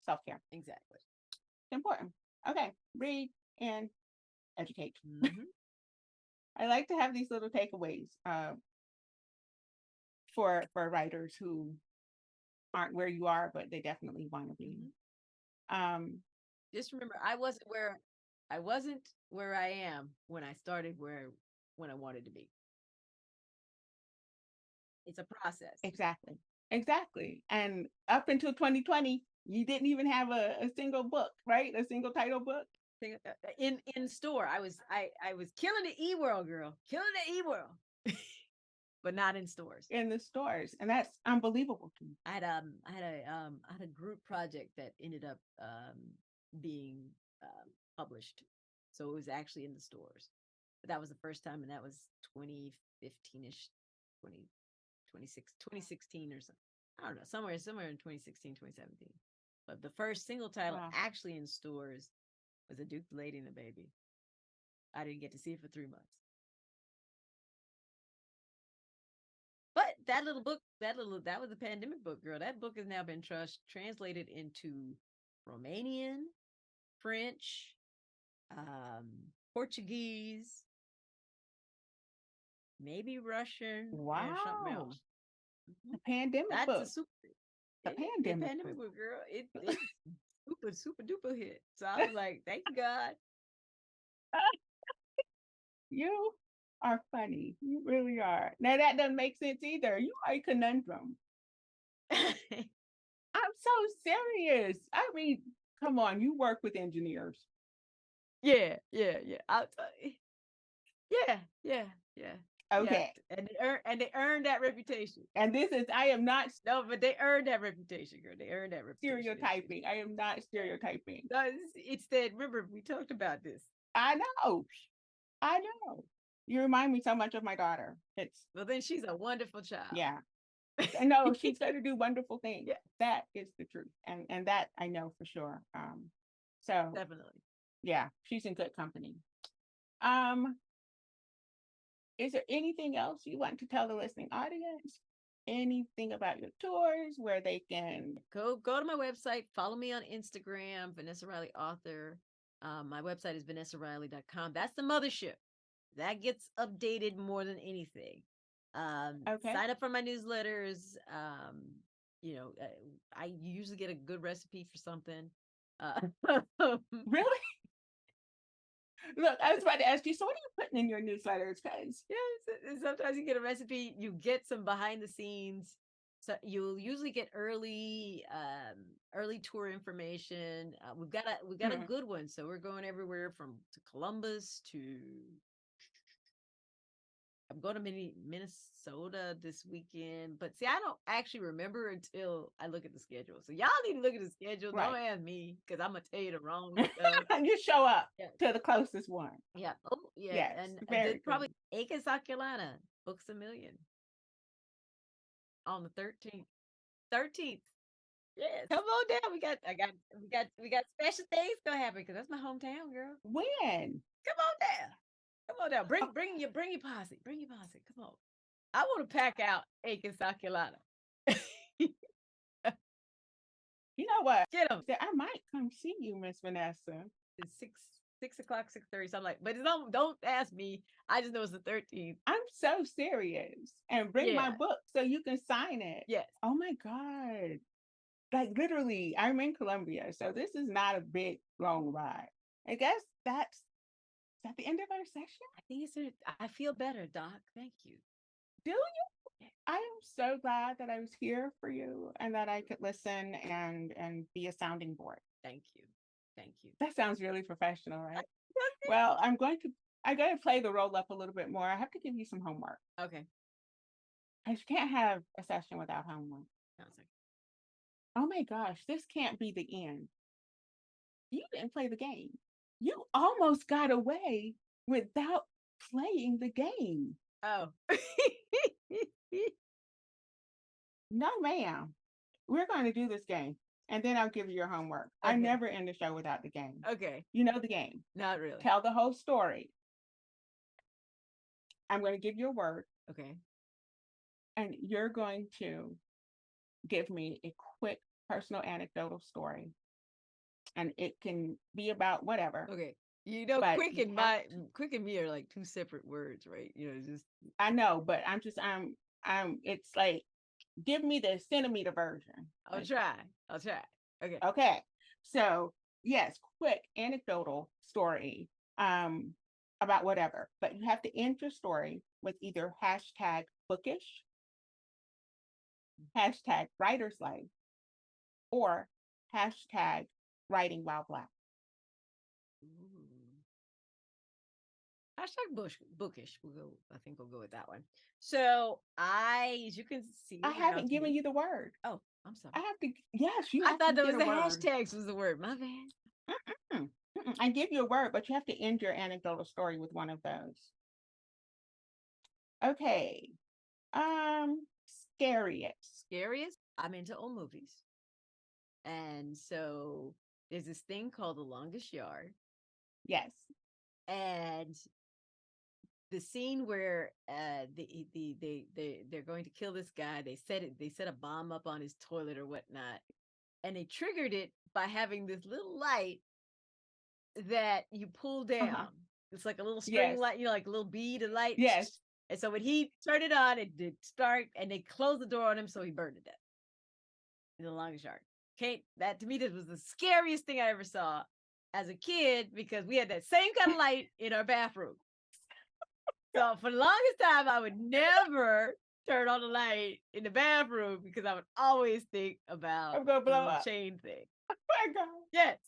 self-care. Exactly. It's important. Okay. Read and educate. I like to have these little takeaways for writers who aren't where you are, but they definitely want to be. Just remember, I wasn't where I am when I started when I wanted to be. It's a process. Exactly. And up until 2020, you didn't even have a single book, right? A single title book. In store. I was killing the e-world, girl. Killing the e-world. But not in stores. In the stores. And that's unbelievable to me. I had a group project that ended up being published. So it was actually in the stores. But that was the first time, and that was 2015-ish, 2016 or something. I don't know, somewhere in 2016, 2017. But the first single title actually in stores was A Duke, the Lady, and the Baby. I didn't get to see it for 3 months. But that little book, that was a pandemic book, girl. That book has now been translated into Romanian, French, Portuguese, maybe Russian, and something else. The pandemic That's book. The pandemic book, girl. It's super duper hit. So I was like, thank you, God. You are funny. You really are. Now that doesn't make sense either. You are a conundrum. I'm so serious. I mean, come on, you work with engineers. Yeah. I'll tell you. Yeah. Okay. Yeah. And they earned that reputation. And I am not. No, but they earned that reputation, girl. They earned that reputation. Stereotyping. I am not stereotyping. No, it's that. Remember, we talked about this. I know. You remind me so much of my daughter. Well, then she's a wonderful child. Yeah. I know she's going to do wonderful things. Yeah. That is the truth. And that I know for sure. So definitely. Yeah, she's in good company. Is there anything else you want to tell the listening audience? Anything about your tours, where they can go to my website, follow me on Instagram, Vanessa Riley Author. My website is vanessariley.com. That's the mothership. That gets updated more than anything. Sign up for my newsletters. I usually get a good recipe for something. Really? Look, I was about to ask you, so what are you putting in your newsletters? Because sometimes you get a recipe, you get some behind the scenes. So you'll usually get early tour information. We've got a good one. So we're going everywhere to Columbus to. I'm going to Minnesota this weekend, but see, I don't actually remember until I look at the schedule. So y'all need to look at the schedule. Right. Don't ask me, because I'm gonna tell you the wrong stuff. You show up to the closest one. Yeah. Oh, yeah. Yes, and probably Aiken, South Carolina, Books a Million on the 13th. 13th. Yes. Come on down. We got special things gonna happen, because that's my hometown, girl. When? Come on down. Come on down. Bring your posse. Bring your posse. Come on. I want to pack out Aiken, South Carolina. You know what? Get them. I might come see you, Miss Vanessa. It's 6:00, 6:30, something like. But don't ask me. I just know it's the 13th. I'm so serious. And bring my Yeah. book so you can sign it. Yes. Oh my God. Like literally, I'm in Colombia, so this is not a big long ride. I guess that's at the end of our session. I think I feel better, Doc. Thank you. Do you? I am so glad that I was here for you and that I could listen and be a sounding board. Thank you. Thank you. That sounds really professional, right? Well, I'm going to play the role up a little bit more. I have to give you some homework. Okay. I can't have a session without homework. Sounds like Oh my gosh, this can't be the end. You didn't play the game. You almost got away without playing the game. oh. No, ma'am. We're going to do this game and then I'll give you your homework. I Okay. never end the show without the game. Okay. You know the game. Not really. Tell the whole story. I'm going to give you a word Okay. and you're going to give me a quick personal anecdotal story. And it can be about whatever. Okay. You know, But quick you and have quick and me are like two separate words, right? You know, just I know, but it's like, give me the centimeter version. I'll try. I'll try. Okay. Okay. So yes, quick anecdotal story about whatever, but you have to end your story with either hashtag bookish, hashtag writer's life, or hashtag writing while Black. Ooh. Hashtag bookish. I think we'll go with that one. So as you can see, I you know, haven't it's given me. you the word. Oh, I'm sorry. I have to, yes, you I have thought to that get was a the word. hashtags was the word. My bad. Mm-mm, mm-mm. I give you a word, but you have to end your anecdotal story with one of those. Okay. Scariest. Scariest? I'm into old movies. And so there's this thing called The Longest Yard. Yes. And the scene where they're going to kill this guy. They set a bomb up on his toilet or whatnot. And they triggered it by having this little light that you pull down. Uh-huh. It's like a little string Yes. light, you know, like a little bead of light. Yes. And so when he turned it on, it did start, and they closed the door on him, so he burned to death in The Longest Yard. Okay, that to me, this was the scariest thing I ever saw as a kid because we had that same kind of light in our bathroom. So for the longest time, I would never turn on the light in the bathroom because I would always think about I'm gonna the blow little up. chain thing. Oh my God. Yes.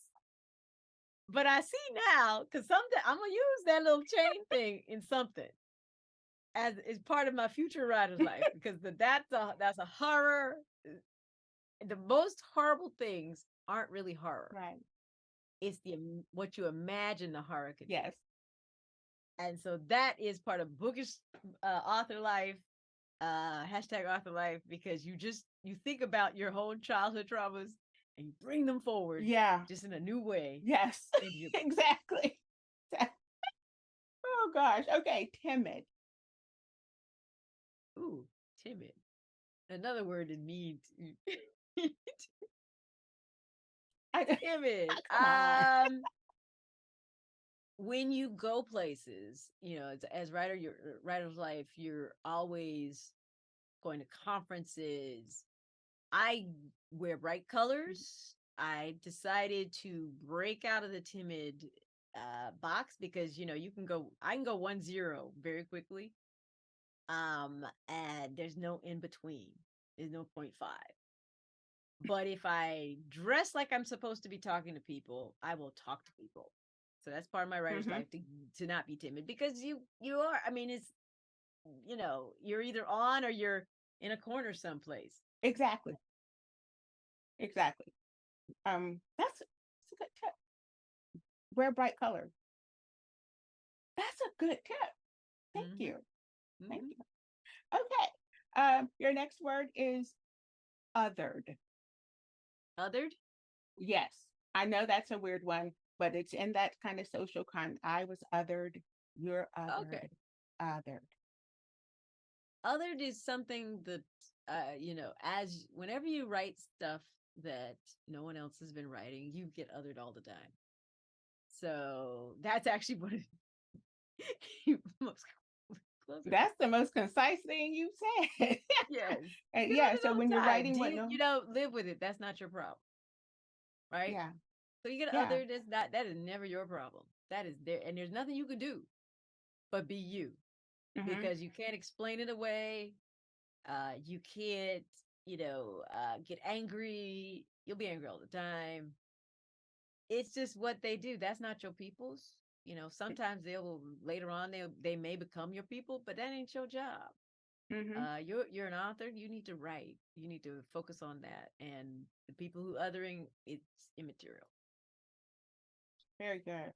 But I see now, because someday I'm gonna use that little chain thing in something as is part of my future writer's life because that's a horror. The most horrible things aren't really horror. Right. It's what you imagine the horror could be. Yes. And so that is part of bookish author life, hashtag author life, because you think about your whole childhood traumas and you bring them forward. Yeah. Just in a new way. Yes. Exactly. Oh gosh. Okay. Timid. Ooh, timid. Another word in me. Timid. Come on. When you go places, you know, as writer's life, you're always going to conferences. I wear bright colors. I decided to break out of the timid box because I can go 1-0 very quickly. And there's no in between. There's no 0.5. But if I dress like I'm supposed to be talking to people, I will talk to people. So that's part of my writer's life to not be timid because you are. I mean, it's you're either on or you're in a corner someplace. Exactly. Exactly. That's a good tip. Wear bright colors. That's a good tip. Thank you. Thank you. Okay. Your next word is othered. Othered? Yes. I know that's a weird one, but it's in that kind of social I was othered. You're othered. Okay. Othered. Othered is something that as whenever you write stuff that no one else has been writing, you get othered all the time. So that's actually what it most closer. That's the most concise thing you said. Yes. And You yeah, learn it so all when the you're time. writing what no, Live with it. That's not your problem. Right? yeah, So you get yeah, other, that is never your problem. That is there, and there's nothing you can do but be you. hmm Because you can't explain it away. You can't, get angry. You'll be angry all the time. It's just what they do. That's not your people's. Sometimes they'll later on they may become your people, but that ain't your job. hmm You're an author. You need to write. You need to focus on that. And the people who othering, it's immaterial. very good.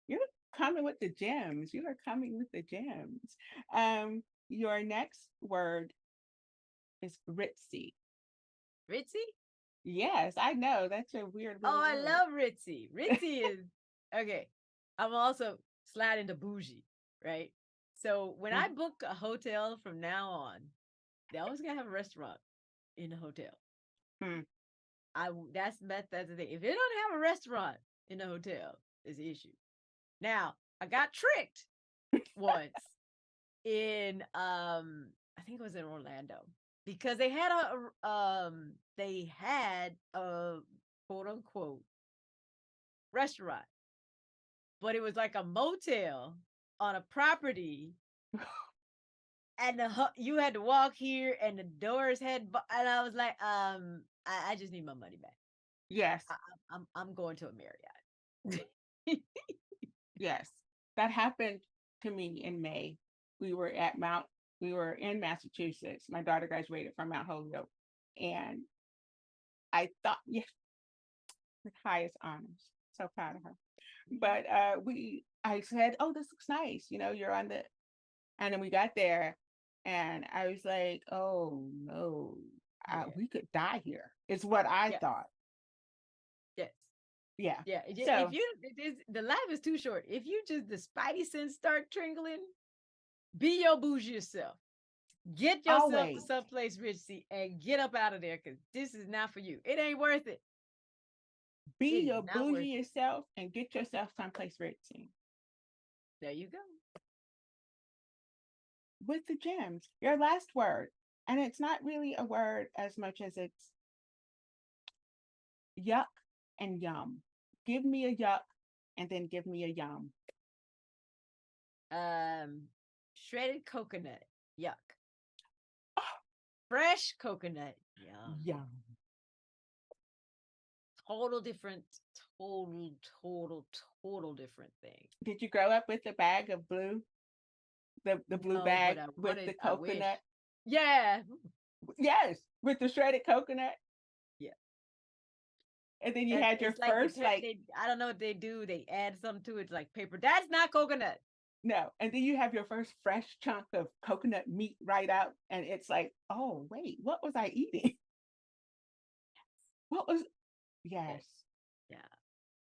You're coming with the gems. You are coming with the gems. Your next word is ritzy. Ritzy? Yes, I know that's a weird Oh, little I word. love ritzy. Ritzy is okay. I'm also slide into bougie, right? So when I book a hotel from now on, they always gotta have a restaurant in the hotel. Mm-hmm. That's the thing. If they don't have a restaurant in the hotel, it's the issue. Now I got tricked once in I think it was in Orlando because they had a quote unquote restaurant, but it was like a motel on a property, and you had to walk here, and the doors and I was like, I just need my money back. Yes, I'm going to a Marriott. yes, that happened to me in May. We were at Mount. We were in Massachusetts. My daughter graduated from Mount Holyoke, and I thought, yes, the highest honors. So proud of her. But I said, oh, this looks nice. You're on the, and then we got there, and I was like, oh no, Yeah. we could die here. It's what I Yes. thought. Yes. Yeah. Yeah. So The life is too short. If you just the spidey sense start tingling, be your bougie self. Get yourself to always someplace ritzy and get up out of there because this is not for you. It ain't worth it. be It is your not worth bougie it. yourself and get yourself someplace ritzy There you go. with the gems. Your last word, and it's not really a word as much as it's yuck and yum. Give me a yuck and then give me a yum. Shredded coconut. Yuck. Oh, Fresh coconut. Yum. yum. Total different, total different thing. Did you grow up with a bag of blue? The blue No, but bag with the I wish. coconut? Yeah. Yes, with the shredded coconut. Yeah. And then you And had your it's like first like I don't know what they do. They add something to it. It's like paper. That's not coconut. no, and then you have your first fresh chunk of coconut meat right out, and it's like, oh wait, what was I eating? What was yes. Yeah.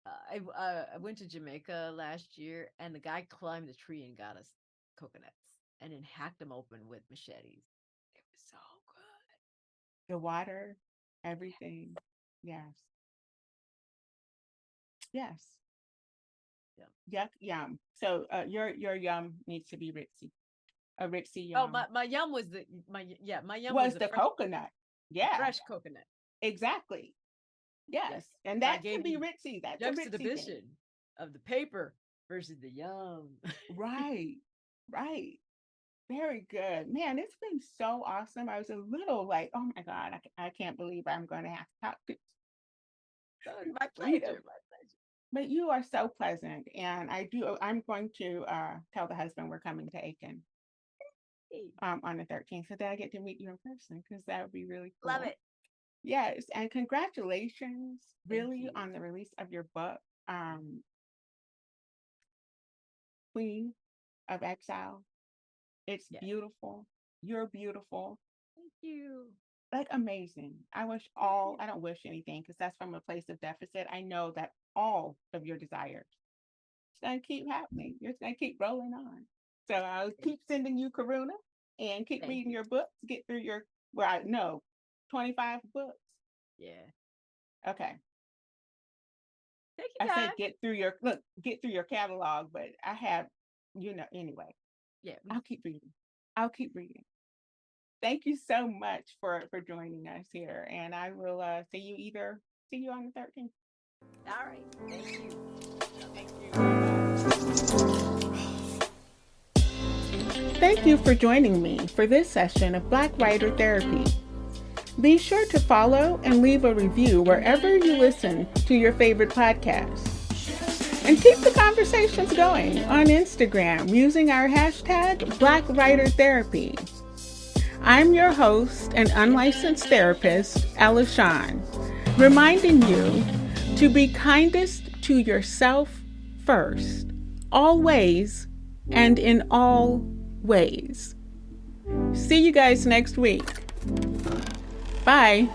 I went to Jamaica last year, and the guy climbed the tree and got us coconuts, and then hacked them open with machetes. It was so good. The water, everything. Yes. Yes. Yeah. Yuck, yum. So your yum needs to be ritzy. A ritzy Oh, yum. my yum was my yum was Was the coconut. Yeah, fresh coconut. exactly. Yes. And So I that can gave be you ritzy. That's a ritzy thing. juxtaposition of the paper versus the yum. Right. Right. Very good. Man, it's been so awesome. I was a little like, oh my God, I can't believe I'm going to have to talk to So it's my Freedom. pleasure. My pleasure. But you are so pleasant. And I'm going to tell the husband we're coming to Aiken Hey, on the 13th. So that I get to meet you in person because that would be really cool. love it. Yes. And congratulations Thank really you. on the release of your book, Queen of Exile. It's Yes. beautiful. You're beautiful. Thank you. Like amazing. I don't wish anything because that's from a place of deficit. I know that all of your desires, it's going to keep happening. It's going to keep rolling on. So I'll keep sending you Karuna and keep Thank reading you. your books, get through your, well, I know 25 books. Yeah. Okay. Take your I time. said get through your catalog, but I have, anyway. Yeah. I'll keep reading. Thank you so much for joining us here, and I will see you on the 13th. All right. Thank you. Thank you. Thank you for joining me for this session of Black Writer Therapy. Be sure to follow and leave a review wherever you listen to your favorite podcast. And keep the conversations going on Instagram using our hashtag Black Writer Therapy. I'm your host and unlicensed therapist, Ella Shawn, reminding you to be kindest to yourself first, always and in all ways. See you guys next week. Bye.